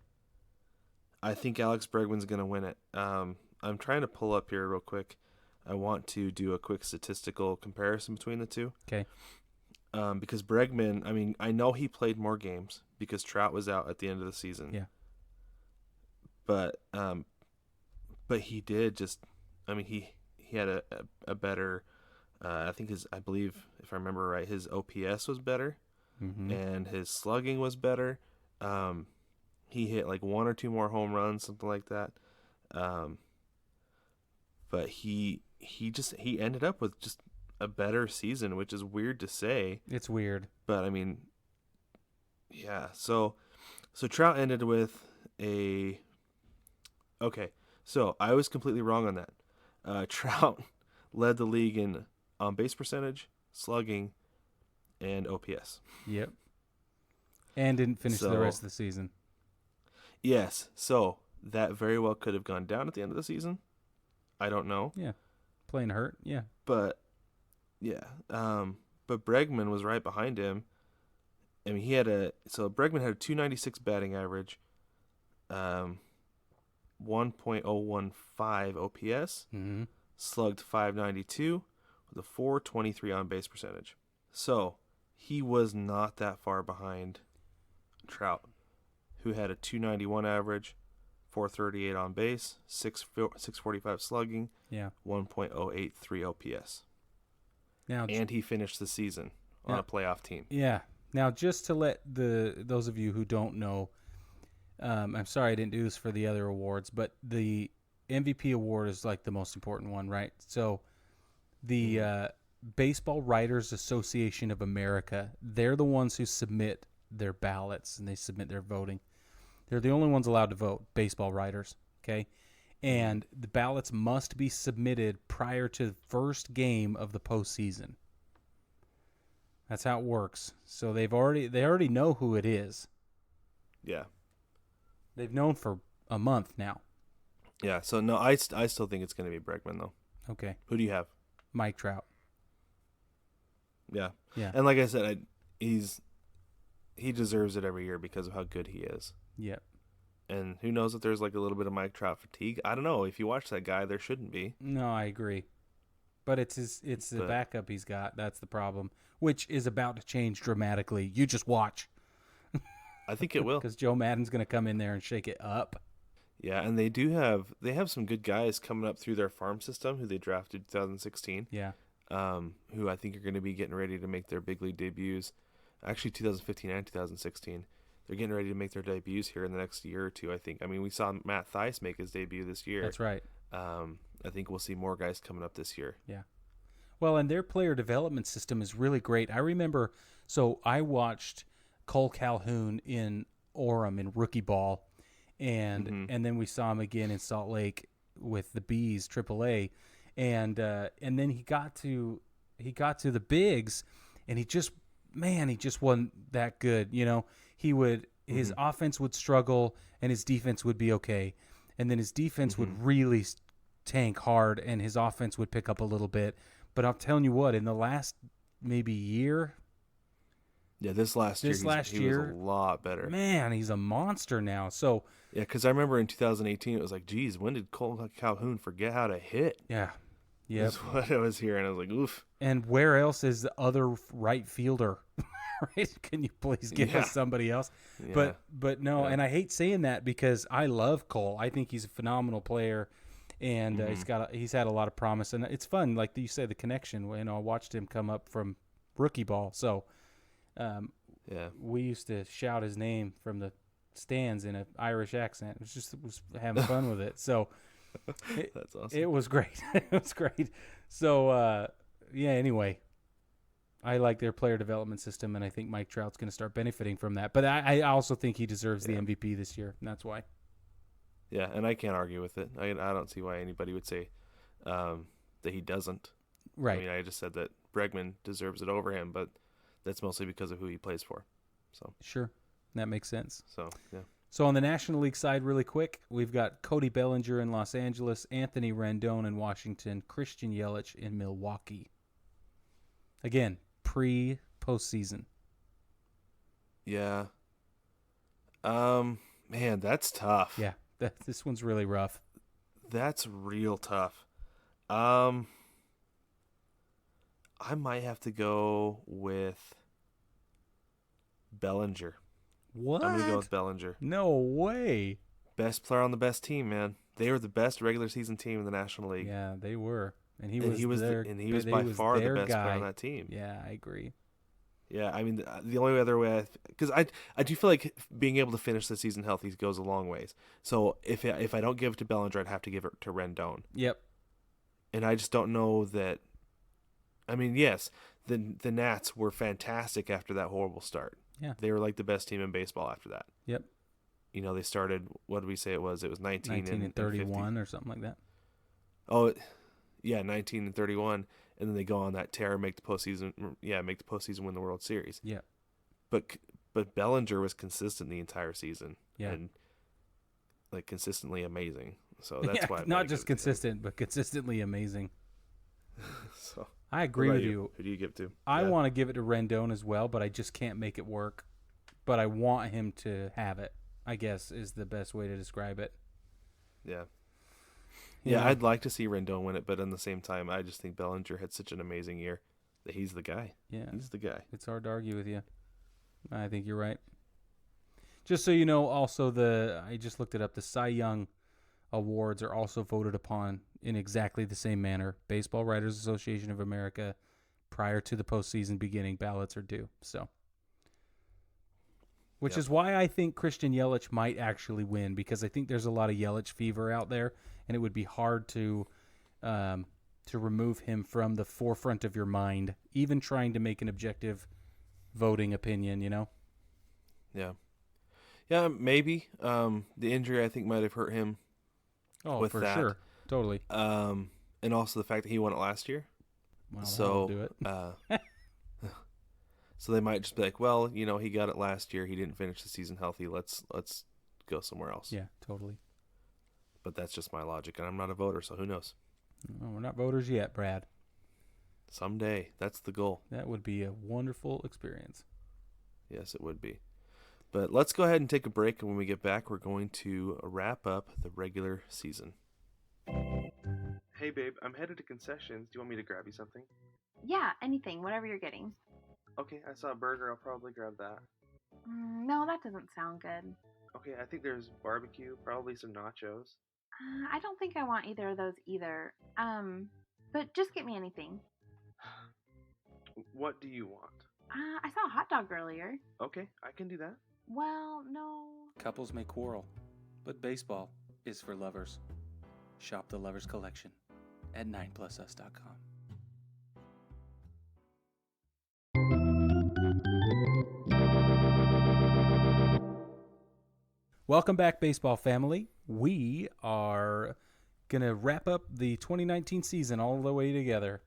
I think Alex Bregman's going to win it. I'm trying to pull up here real quick. I want to do a quick statistical comparison between the two. Okay. Because Bregman, I mean, I know he played more games because Trout was out at the end of the season. Yeah. But he did just, I mean, he had a better, I believe, if I remember right, his OPS was better, and his slugging was better. He hit like one or two more home runs, something like that. But he ended up with just a better season, which is weird to say. It's weird. But I mean, yeah. So Trout ended with okay. So I was completely wrong on that. Trout led the league in on-base percentage, slugging, and OPS. Yep. And didn't finish the rest of the season. Yes. So that very well could have gone down at the end of the season. I don't know. Yeah. Playing hurt. Yeah. But yeah. But Bregman was right behind him. I mean, Bregman had a 296 batting average, 1.015 OPS, slugged 592 with a 423 on base percentage. So he was not that far behind Trout, who had a 291 average, 438 on base, 645 slugging, 1.083 OPS. Now, and he finished the season on a playoff team. Yeah. Now, just to let those of you who don't know, I'm sorry I didn't do this for the other awards, but the MVP award is like the most important one, right? So the Baseball Writers Association of America, they're the ones who submit their ballots and they submit their voting. They're the only ones allowed to vote, baseball writers, okay? And the ballots must be submitted prior to the first game of the postseason. That's how it works. So they already know who it is. Yeah. They've known for a month now. Yeah, so no, I still think it's going to be Bregman, though. Okay. Who do you have? Mike Trout. Yeah. Yeah. And like I said, he deserves it every year because of how good he is. Yep. And who knows if there's like a little bit of Mike Trout fatigue. I don't know. If you watch that guy, there shouldn't be. No, I agree. But it's the backup he's got. That's the problem, which is about to change dramatically. You just watch. I think it will. Because Joe Madden's going to come in there and shake it up. Yeah, and they have some good guys coming up through their farm system who they drafted 2016. Yeah, Who I think are going to be getting ready to make their big league debuts. Actually, 2015 and 2016. They're getting ready to make their debuts here in the next year or two, I think. I mean, we saw Matt Theis make his debut this year. that's right. I think we'll see more guys coming up this year. Yeah. Well, and their player development system is really great. I remember, so I watched Cole Calhoun in Orem in rookie ball, and then we saw him again in Salt Lake with the Bees AAA, and then he got to the bigs, and he just wasn't that good. You know, his offense would struggle and his defense would be okay, and then his defense would really tank hard and his offense would pick up a little bit. But I'm telling you what, in the last maybe year, this last year, he was a lot better. Man, he's a monster now. So yeah, because I remember in 2018, it was like, geez, when did Cole Calhoun forget how to hit? Yeah. That's what I was hearing. I was like, oof. And where else is the other right fielder? Right? Can you please give us somebody else? Yeah. But no, and I hate saying that because I love Cole. I think he's a phenomenal player, and he's had a lot of promise, and it's fun. Like you said, the connection. You know, I watched him come up from rookie ball, so we used to shout his name from the stands in an Irish accent. It was having fun with it. So. That's awesome. It was great. It was great. So, anyway, I like their player development system, and I think Mike Trout's going to start benefiting from that. But I also think he deserves the MVP this year, and that's why. Yeah, and I can't argue with it. I don't see why anybody would say that he doesn't. Right. I mean, I just said that Bregman deserves it over him, but that's mostly because of who he plays for. So sure, that makes sense. So, yeah. So on the National League side, really quick, we've got Cody Bellinger in Los Angeles, Anthony Rendon in Washington, Christian Yelich in Milwaukee. Again, postseason. Yeah. Man, that's tough. Yeah, this one's really rough. That's real tough. I might have to go with Bellinger. What? I'm going to go with Bellinger. No way. Best player on the best team, man. They were the best regular season team in the National League. Yeah, they were. And he was by far the best player on that team. Yeah, I agree. Yeah, I mean, the only other way, because I do feel like being able to finish the season healthy goes a long ways. So if I don't give it to Bellinger, I'd have to give it to Rendon. Yep. And I just don't know that. I mean, yes, the Nats were fantastic after that horrible start. Yeah. They were like the best team in baseball after that. Yep. You know, they started, what did we say it was? It was 19 and 31 or something like that. Oh, yeah, 19 and 31. And then they go on that tear, make the postseason, win the World Series. Yeah. But Bellinger was consistent the entire season. Yeah. And, like, consistently amazing. So that's why. Not just consistent, but consistently amazing. So I agree with you. Who do you give it to? I want to give it to Rendon as well, but I just can't make it work. But I want him to have it, I guess, is the best way to describe it. Yeah. Yeah, I'd like to see Rendon win it, but at the same time, I just think Bellinger had such an amazing year that he's the guy. Yeah. He's the guy. It's hard to argue with you. I think you're right. Just so you know, also I just looked it up, the Cy Young Awards are also voted upon in exactly the same manner. Baseball Writers Association of America, prior to the postseason beginning, ballots are due. So, which is why I think Christian Yelich might actually win, because I think there's a lot of Yelich fever out there, and it would be hard to remove him from the forefront of your mind, even trying to make an objective voting opinion. You know? Yeah. Yeah, maybe. The injury, I think, might have hurt him. Oh, for sure. Totally. And also the fact that he won it last year. Well, so do it. So they might just be like, well, you know, he got it last year. He didn't finish the season healthy. Let's go somewhere else. Yeah, totally. But that's just my logic, and I'm not a voter, so who knows? Well, we're not voters yet, Brad. Someday. That's the goal. That would be a wonderful experience. Yes, it would be. But let's go ahead and take a break, and when we get back, we're going to wrap up the regular season. Hey, babe, I'm headed to concessions. Do you want me to grab you something? Yeah, anything, whatever you're getting. Okay, I saw a burger. I'll probably grab that. No, that doesn't sound good. Okay, I think there's barbecue, probably some nachos. I don't think I want either of those either. But just get me anything. What do you want? I saw a hot dog earlier. Okay, I can do that. Well, no. Couples may quarrel, but baseball is for lovers. Shop the Lovers Collection at 9plusus.com. Welcome back, baseball family. We are going to wrap up the 2019 season all the way together.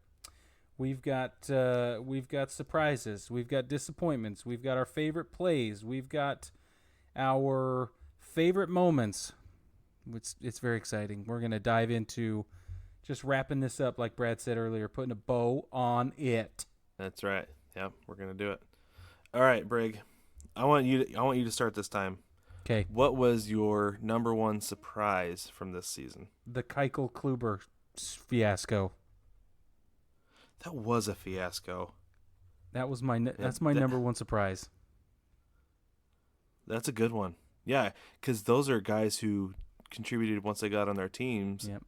We've got surprises. We've got disappointments. We've got our favorite plays. We've got our favorite moments. It's very exciting. We're going to dive into just wrapping this up, like Brad said earlier, putting a bow on it. That's right. Yeah, we're gonna do it. All right, Brig. I want you to start this time. Okay. What was your number one surprise from this season? The Keuchel Kluber fiasco. That was a fiasco. That was that's my number one surprise. That's a good one. Yeah, because those are guys who contributed once they got on their teams. Yep.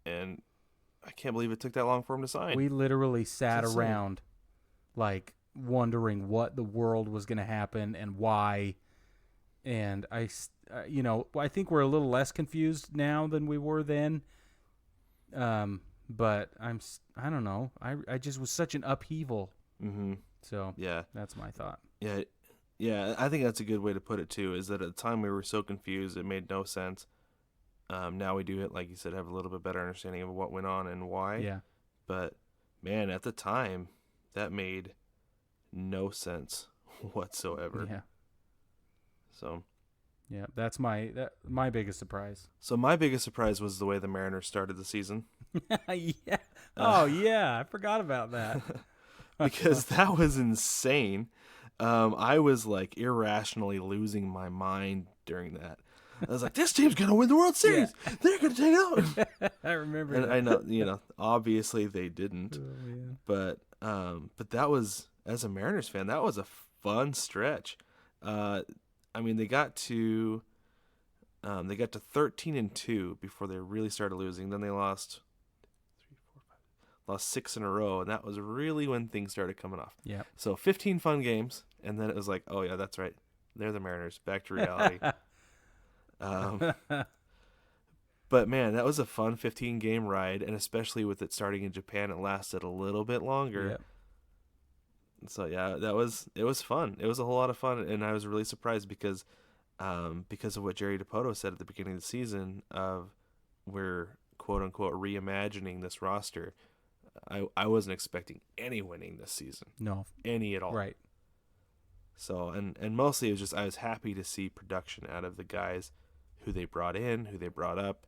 And I can't believe it took that long for him to sign. We literally sat around, like, wondering what the world was going to happen and why. And I think we're a little less confused now than we were then. But I don't know. I just was such an upheaval. Mm-hmm. So yeah, that's my thought. Yeah. I think that's a good way to put it too. Is that at the time we were so confused, it made no sense. Now we do it, like you said, have a little bit better understanding of what went on and why. Yeah. But man, at the time, that made no sense whatsoever. Yeah. So. Yeah, that's my biggest surprise. So my biggest surprise was the way the Mariners started the season. Yeah. Oh, yeah. I forgot about that. Because that was insane. I was like irrationally losing my mind during that. I was like, this team's going to win the World Series. Yeah. They're going to take it out. I remember and that. I know, obviously they didn't. But that was, as a Mariners fan, that was a fun stretch. I mean, they got to 13-2 before they really started losing. Then they lost 6 in a row, and that was really when things started coming off. Yeah. So 15 fun games, and then it was like, oh yeah, that's right, they're the Mariners. Back to reality. But man, that was a fun 15-game ride, and especially with it starting in Japan, it lasted a little bit longer. Yep. So yeah, it was fun. It was a whole lot of fun, and I was really surprised because of what Jerry DiPoto said at the beginning of the season of we're quote unquote reimagining this roster. I wasn't expecting any winning this season. No, any at all. Right. So and mostly it was just I was happy to see production out of the guys who they brought in, who they brought up.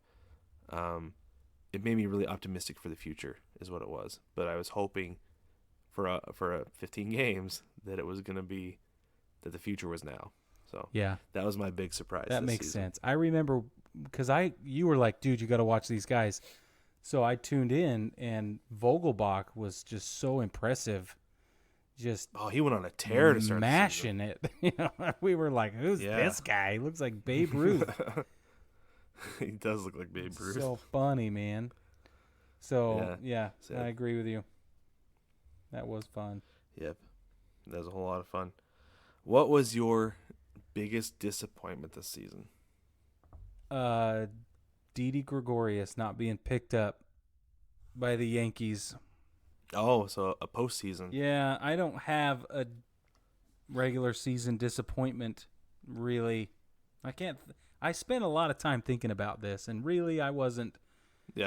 It made me really optimistic for the future, is what it was. But I was hoping for a 15 games that it was going to be that the future was now. So yeah, that was my big surprise. That makes season. sense. I remember because you were like, dude, you got to watch these guys. So I tuned in, and Vogelbach was just so impressive. Just he went on a tear to start mashing it. We were like, who's this guy? He looks like Babe Ruth. He does look like Babe Ruth. So funny, man. So yeah, I agree with you. That was fun. Yep, that was a whole lot of fun. What was your biggest disappointment this season? Didi Gregorius not being picked up by the Yankees. Oh, so a postseason. Yeah, I don't have a regular season disappointment, really. I spent a lot of time thinking about this, and really I wasn't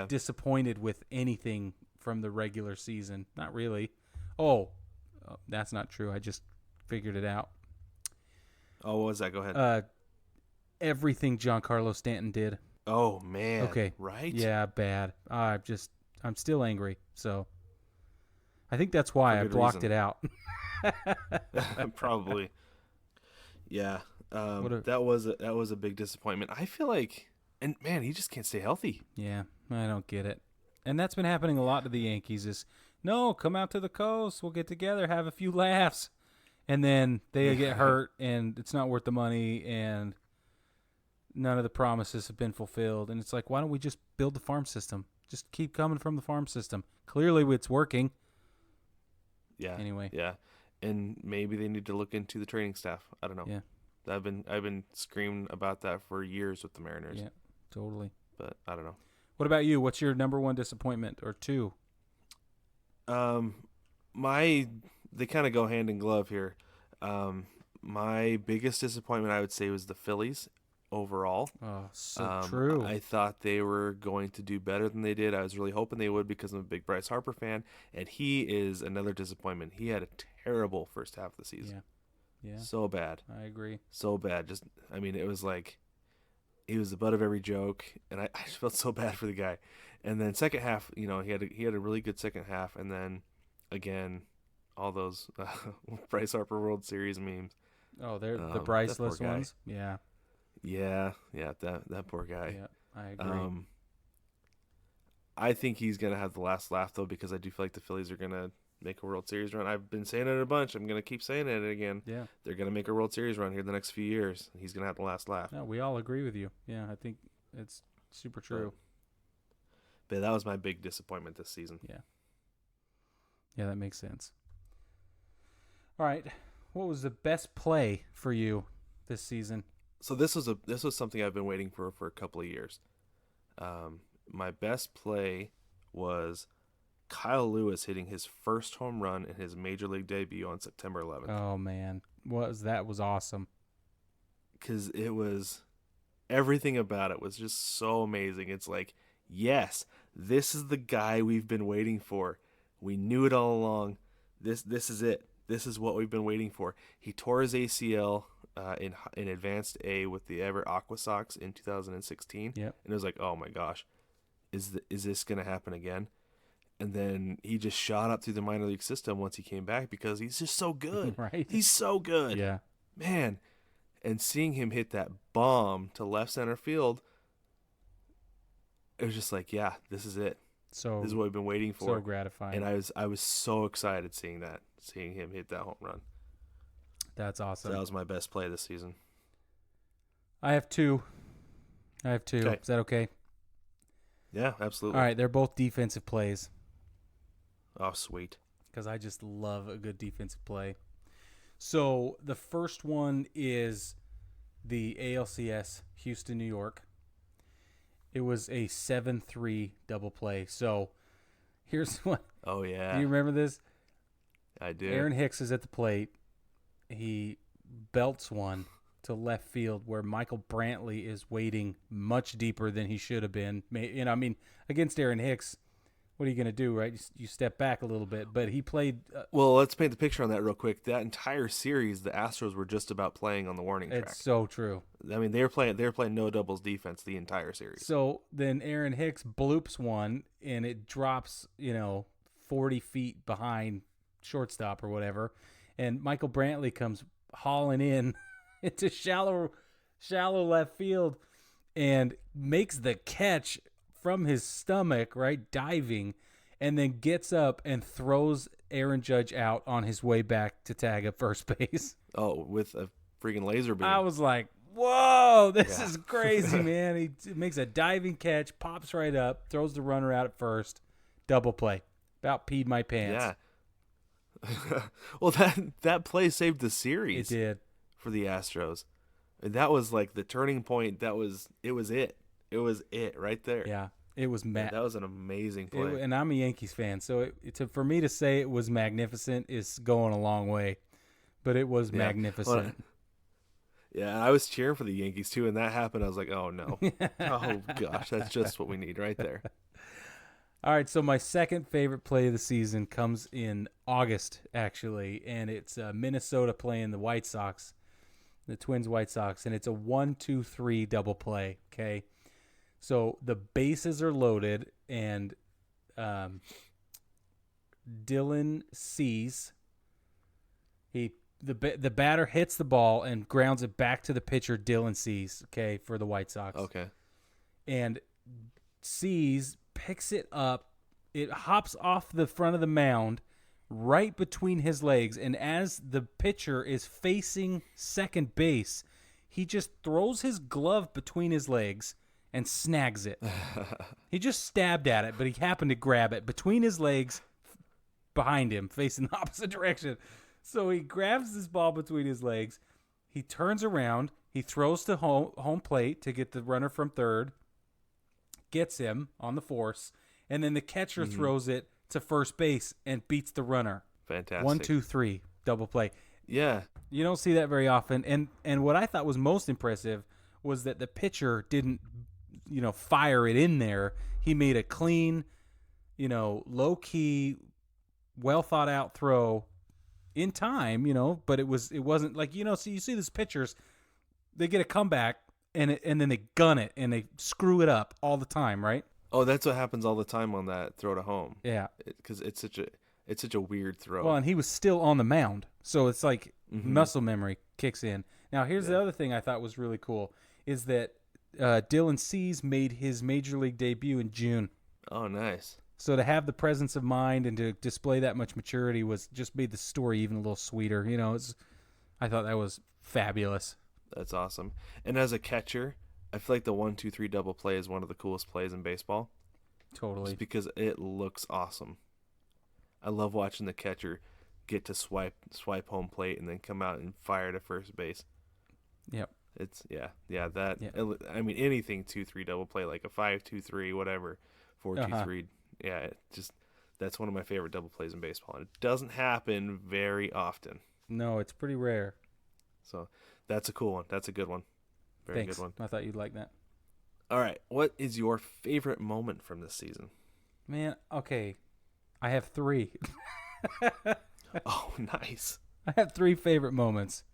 disappointed with anything from the regular season. Not really. Oh, that's not true. I just figured it out. Oh, what was that? Go ahead. Everything Giancarlo Stanton did. Oh, man. Okay. Right? Yeah, bad. I'm still angry. So I think that's why I blocked it out. Probably. Yeah. That was a big disappointment. I feel like, and man, he just can't stay healthy. Yeah, I don't get it. And that's been happening a lot to the Yankees is, no, come out to the coast. We'll get together, have a few laughs. And then they get hurt, and it's not worth the money. And none of the promises have been fulfilled. And it's like, why don't we just build the farm system? Just keep coming from the farm system. Clearly it's working. Yeah. Anyway. Yeah. And maybe they need to look into the training staff. I don't know. Yeah. I've been screaming about that for years with the Mariners. Yeah, totally. But I don't know. What about you? What's your number one disappointment or two? They kind of go hand in glove here. My biggest disappointment, I would say, was the Phillies overall. Oh, so true. I thought they were going to do better than they did. I was really hoping they would because I'm a big Bryce Harper fan, and he is another disappointment. He had a terrible first half of the season. Yeah. So bad. I agree. So bad. It was like he was the butt of every joke, and I just felt so bad for the guy. And then second half, he had a really good second half, and then again, all those Bryce Harper World Series memes. Oh, they're the Bryceless ones. Yeah. Yeah, that poor guy. Yeah, I agree. I think he's gonna have the last laugh though, because I do feel like the Phillies are gonna make a World Series run. I've been saying it a bunch. I'm gonna keep saying it again. Yeah, they're gonna make a World Series run here the next few years. He's gonna have the last laugh. No, we all agree with you. Yeah, I think it's super true. But that was my big disappointment this season. Yeah, that makes sense. All right, what was the best play for you this season? So this was something I've been waiting for a couple of years. My best play was Kyle Lewis hitting his first home run in his major league debut on September 11th. Oh man, that was awesome. Because everything about it was just so amazing. It's like, yes, this is the guy we've been waiting for. We knew it all along. This is it. This is what we've been waiting for. He tore his ACL in Advanced A with the Everett Aqua Sox in 2016. Yep. And it was like, oh my gosh, is this going to happen again? And then he just shot up through the minor league system once he came back because he's just so good. Right. He's so good. Yeah. Man. And seeing him hit that bomb to left center field, it was just like, yeah, this is it. So this is what we've been waiting for. So gratifying. And I was so excited seeing him hit that home run. That's awesome. So that was my best play this season. I have two. Okay. Is that okay? Yeah, absolutely. All right, they're both defensive plays. Oh, sweet. Because I just love a good defensive play. So the first one is the ALCS, Houston, New York. It was a 7-3 double play. So here's what. Oh, yeah. Do you remember this? I do. Aaron Hicks is at the plate. He belts one to left field where Michael Brantley is waiting much deeper than he should have been. Against Aaron Hicks, what are you going to do, right? You step back a little bit, but he played. Well, let's paint the picture on that real quick. That entire series, the Astros were just about playing on the warning track. It's so true. I mean, they were playing no doubles defense the entire series. So then Aaron Hicks bloops one, and it drops, 40 feet behind shortstop or whatever, and Michael Brantley comes hauling in into shallow left field and makes the catch from his stomach, right, diving, and then gets up and throws Aaron Judge out on his way back to tag at first base. Oh, with a freaking laser beam. I was like, whoa, this is crazy, man. He makes a diving catch, pops right up, throws the runner out at first, double play. About peed my pants. Yeah. Well, that play saved the series. It did. For the Astros. And that was like the turning point. It was it. It was it right there. Yeah. It was that was an amazing play. And I'm a Yankees fan, so for me to say it was magnificent is going a long way. But it was magnificent. Yeah, I was cheering for the Yankees too, and that happened. I was like, oh no. Oh gosh, that's just what we need right there. All right, so my second favorite play of the season comes in August, actually, and it's Minnesota playing the White Sox, the Twins White Sox, and it's a 1-2-3 double play, okay? So the bases are loaded, and Dylan sees the batter hits the ball and grounds it back to the pitcher Dylan sees, okay, for the White Sox. Okay. And sees picks it up. It hops off the front of the mound right between his legs, and as the pitcher is facing second base, He just throws his glove between his legs and snags it. He just stabbed at it, but he happened to grab it between his legs behind him, facing the opposite direction. So he grabs this ball between his legs. He turns around. He throws to home plate to get the runner from third. Gets him on the force. And then the catcher throws it to first base and beats the runner. Fantastic. 1, 2, 3, double play. Yeah. You don't see that very often. And what I thought was most impressive was that the pitcher didn't, fire it in there. He made a clean, low-key, well-thought-out throw in time, but it wasn't like, so you see these pitchers, they get a comeback and then they gun it and they screw it up all the time, right? Oh, that's what happens all the time on that throw to home. Yeah. Because it's such a weird throw. Well, and he was still on the mound. So it's like muscle memory kicks in. Now, here's the other thing I thought was really cool is that Dylan Cease made his major league debut in June. Oh, nice. So to have the presence of mind and to display that much maturity just made the story even a little sweeter. I thought that was fabulous. That's awesome. And as a catcher, I feel like the 1, 2, 3 double play is one of the coolest plays in baseball. Totally. Just because it looks awesome. I love watching the catcher get to swipe home plate and then come out and fire to first base. Yep. It's I mean anything 2-3 double play, like a 5-2-3, whatever, 4-2-3. Yeah, that's one of my favorite double plays in baseball, and it doesn't happen very often. No, it's pretty rare. So that's a cool one. That's a good one. Very Thanks. good one. I thought you'd like that. All right, what is your favorite moment from this season? Man, okay, I have 3. Oh, nice. I have 3 favorite moments.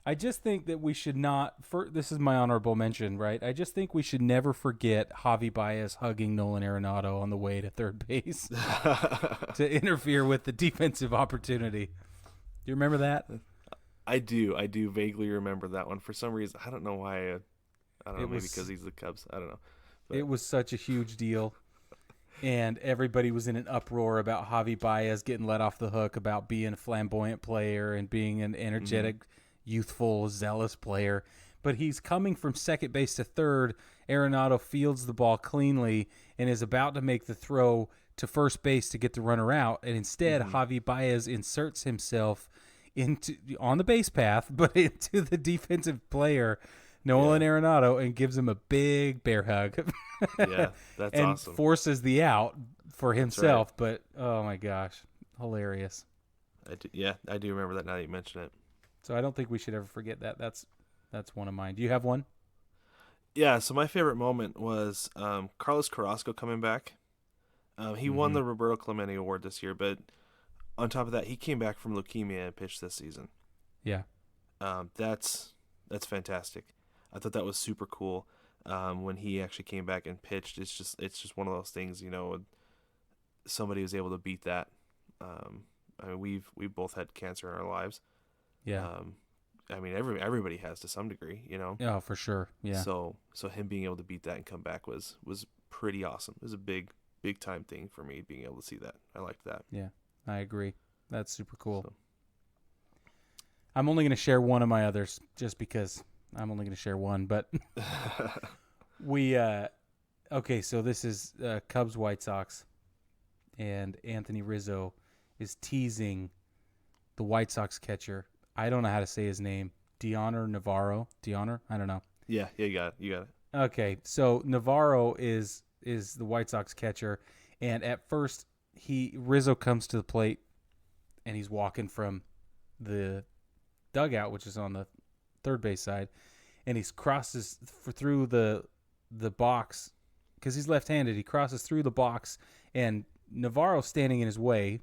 I just think that we should not. This is my honorable mention, right? I just think we should never forget Javi Baez hugging Nolan Arenado on the way to third base to interfere with the defensive opportunity. Do you remember that? I do vaguely remember that one. For some reason, I don't know why. I don't know, maybe because he's the Cubs. I don't know. But it was such a huge deal. And everybody was in an uproar about Javi Baez getting let off the hook, about being a flamboyant player and being an energetic, youthful, zealous player. But he's coming from second base to third. Arenado fields the ball cleanly and is about to make the throw to first base to get the runner out. And instead, Javi Baez inserts himself on the base path, but into the defensive player, Nolan Arenado, and gives him a big bear hug. Yeah, that's and awesome. Forces the out for himself, but oh my gosh, hilarious. I do remember that now that you mention it. So I don't think we should ever forget that. That's one of mine. Do you have one? Yeah, so my favorite moment was Carlos Carrasco coming back. He won the Roberto Clemente Award this year, but on top of that, he came back from leukemia and pitched this season. Yeah. That's fantastic. I thought that was super cool when he actually came back and pitched. It's just one of those things, somebody was able to beat that. I mean, we've both had cancer in our lives. Yeah. I mean, everybody has to some degree, Oh, for sure. Yeah. So him being able to beat that and come back was pretty awesome. It was a big time thing for me being able to see that. I liked that. Yeah, I agree. That's super cool. So. I'm only going to share one of my others just because I'm only going to share one, but okay, so this is Cubs White Sox, and Anthony Rizzo is teasing the White Sox catcher. I don't know how to say his name. Dioner Navarro. Dioner? I don't know. Yeah, you got it. Okay, so Navarro is the White Sox catcher, and at first Rizzo comes to the plate, and he's walking from the dugout, which is on the third base side, and he crosses through the box because he's left-handed. He crosses through the box, and Navarro's standing in his way,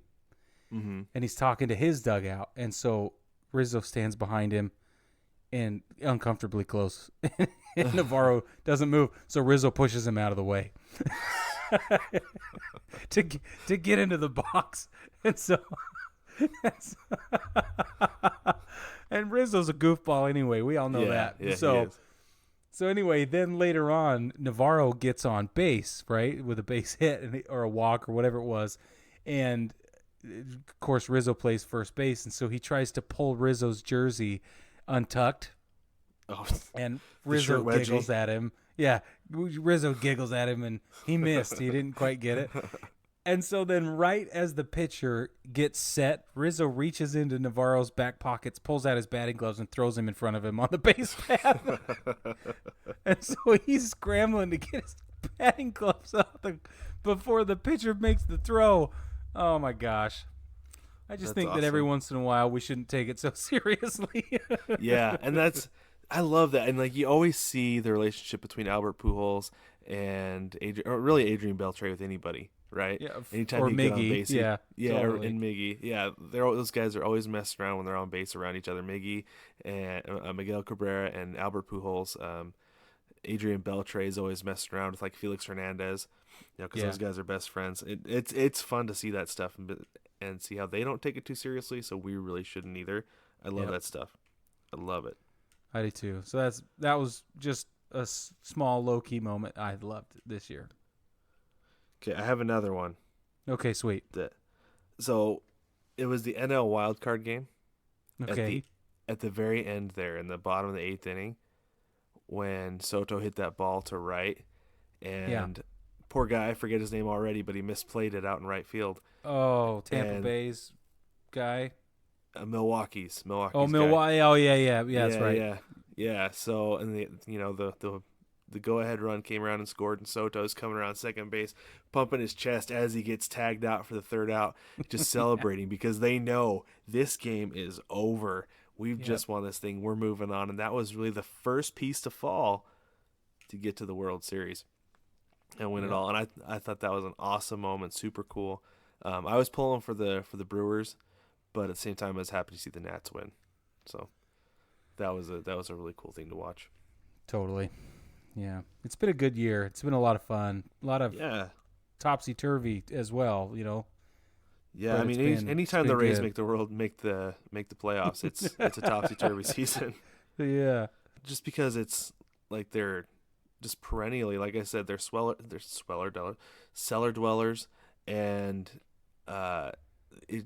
and he's talking to his dugout, and so Rizzo stands behind him and uncomfortably close. And Navarro doesn't move, so Rizzo pushes him out of the way to get into the box. And so and Rizzo's a goofball anyway. We all know that. Yeah, so anyway, then later on, Navarro gets on base, right, with a base hit or a walk or whatever it was, and of course Rizzo plays first base, and so he tries to pull Rizzo's jersey untucked, Oh, and the Rizzo short wedgie. giggles at him. Yeah, Rizzo giggles at him, and he missed. He didn't quite get it. And so then right as the pitcher gets set, Rizzo reaches into Navarro's back pockets, pulls out his batting gloves, and throws him in front of him on the base path. And so he's scrambling to get his batting gloves out before the pitcher makes the throw. Oh, my gosh. I just think that every once in a while we shouldn't take it so seriously. Yeah, and I love that. And, like, you always see the relationship between Albert Pujols and Adrian Beltre with anybody. Right? Yeah, anytime or you Miggy, get on base, totally. and Miggy, those guys are always messing around when they're on base around each other. Miggy and Miguel Cabrera and Albert Pujols, Adrian Beltre is always messing around with like Felix Hernandez, because those guys are best friends. It's fun to see that stuff and see how they don't take it too seriously, so we really shouldn't either. I love that stuff. I love it. I do too. So that was just a small low key moment I loved this year. Okay, I have another one. Okay, sweet. So it was the NL wildcard game. Okay. At the very end there, in the bottom of the 8th inning, when Soto hit that ball to right, and poor guy, I forget his name already, but he misplayed it out in right field. Oh, Tampa Bay's guy? Milwaukee's Oh, Milwaukee. guy. Oh, yeah, that's right. Yeah. So, and the go-ahead run came around and scored, and Soto's coming around second base, pumping his chest as he gets tagged out for the third out, just celebrating because they know this game is over. We've just won this thing. We're moving on, and that was really the first piece to fall to get to the World Series and win it all. And I thought that was an awesome moment, super cool. I was pulling for the Brewers, but at the same time, I was happy to see the Nats win. So that was a really cool thing to watch. Totally. Yeah, it's been a good year. It's been a lot of fun. A lot of topsy-turvy as well, Yeah, but I mean, anytime the Rays make the playoffs, it's a topsy-turvy season. Yeah. Just because it's like they're just perennially, like I said, they're cellar dwellers, and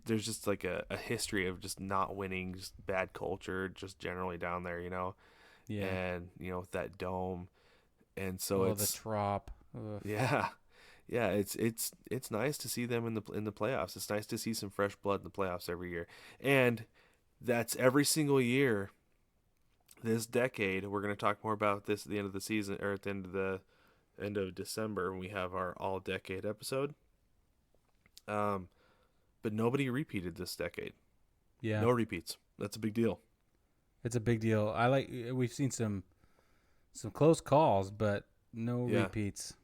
there's just like a history of just not winning, just bad culture, just generally down there, Yeah. And with that dome. And so it's the Trop. Ugh. Yeah, it's nice to see them in the playoffs. It's nice to see some fresh blood in the playoffs every year, and that's every single year. This decade, we're going to talk more about this at the end of the season, or at the end of December when we have our all decade episode. But nobody repeated this decade. Yeah, no repeats. That's a big deal. It's a big deal. We've seen some close calls, but no repeats.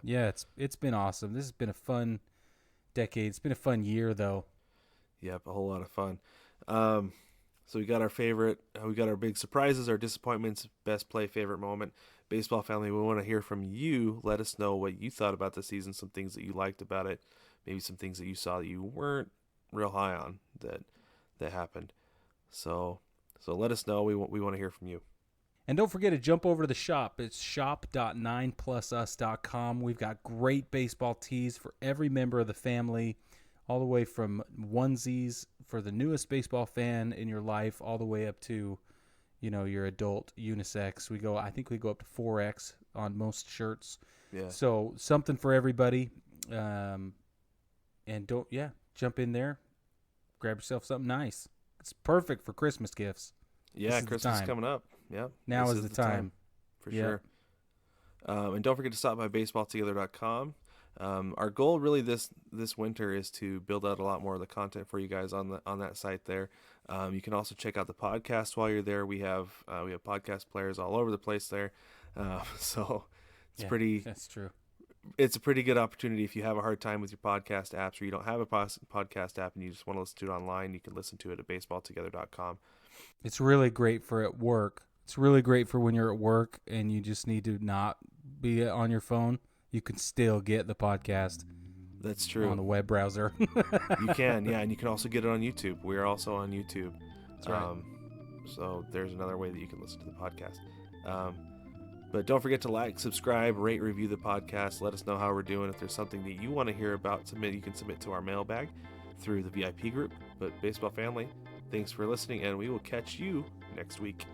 Yeah, it's been awesome. This has been a fun decade. It's been a fun year, though. Yep, a whole lot of fun. So we got our big surprises, our disappointments, best play, favorite moment. Baseball family, we want to hear from you. Let us know what you thought about the season, some things that you liked about it, maybe some things that you saw that you weren't real high on that happened. So let us know. We want to hear from you. And don't forget to jump over to the shop. It's shop.9plusus.com. We've got great baseball tees for every member of the family, all the way from onesies for the newest baseball fan in your life, all the way up to, your adult unisex. I think we go up to 4X on most shirts. Yeah. So something for everybody. And jump in there, grab yourself something nice. It's perfect for Christmas gifts. Yeah, Christmas is coming up. Yeah, now is the time. For sure. And don't forget to stop by baseballtogether.com. Our goal really this winter is to build out a lot more of the content for you guys on that site there. You can also check out the podcast while you're there. We have podcast players all over the place there. So it's That's true. It's a pretty good opportunity if you have a hard time with your podcast apps, or you don't have a podcast app and you just want to listen to it online. You can listen to it at baseballtogether.com. It's really great for at work. It's really great for when you're at work and you just need to not be on your phone. You can still get the podcast. That's true. On the web browser. You can, and you can also get it on YouTube. We're also on YouTube. That's right. So there's another way that you can listen to the podcast. But don't forget to like, subscribe, rate, review the podcast. Let us know how we're doing. If there's something that you want to hear about, you can submit to our mailbag through the VIP group. But baseball family, thanks for listening, and we will catch you next week.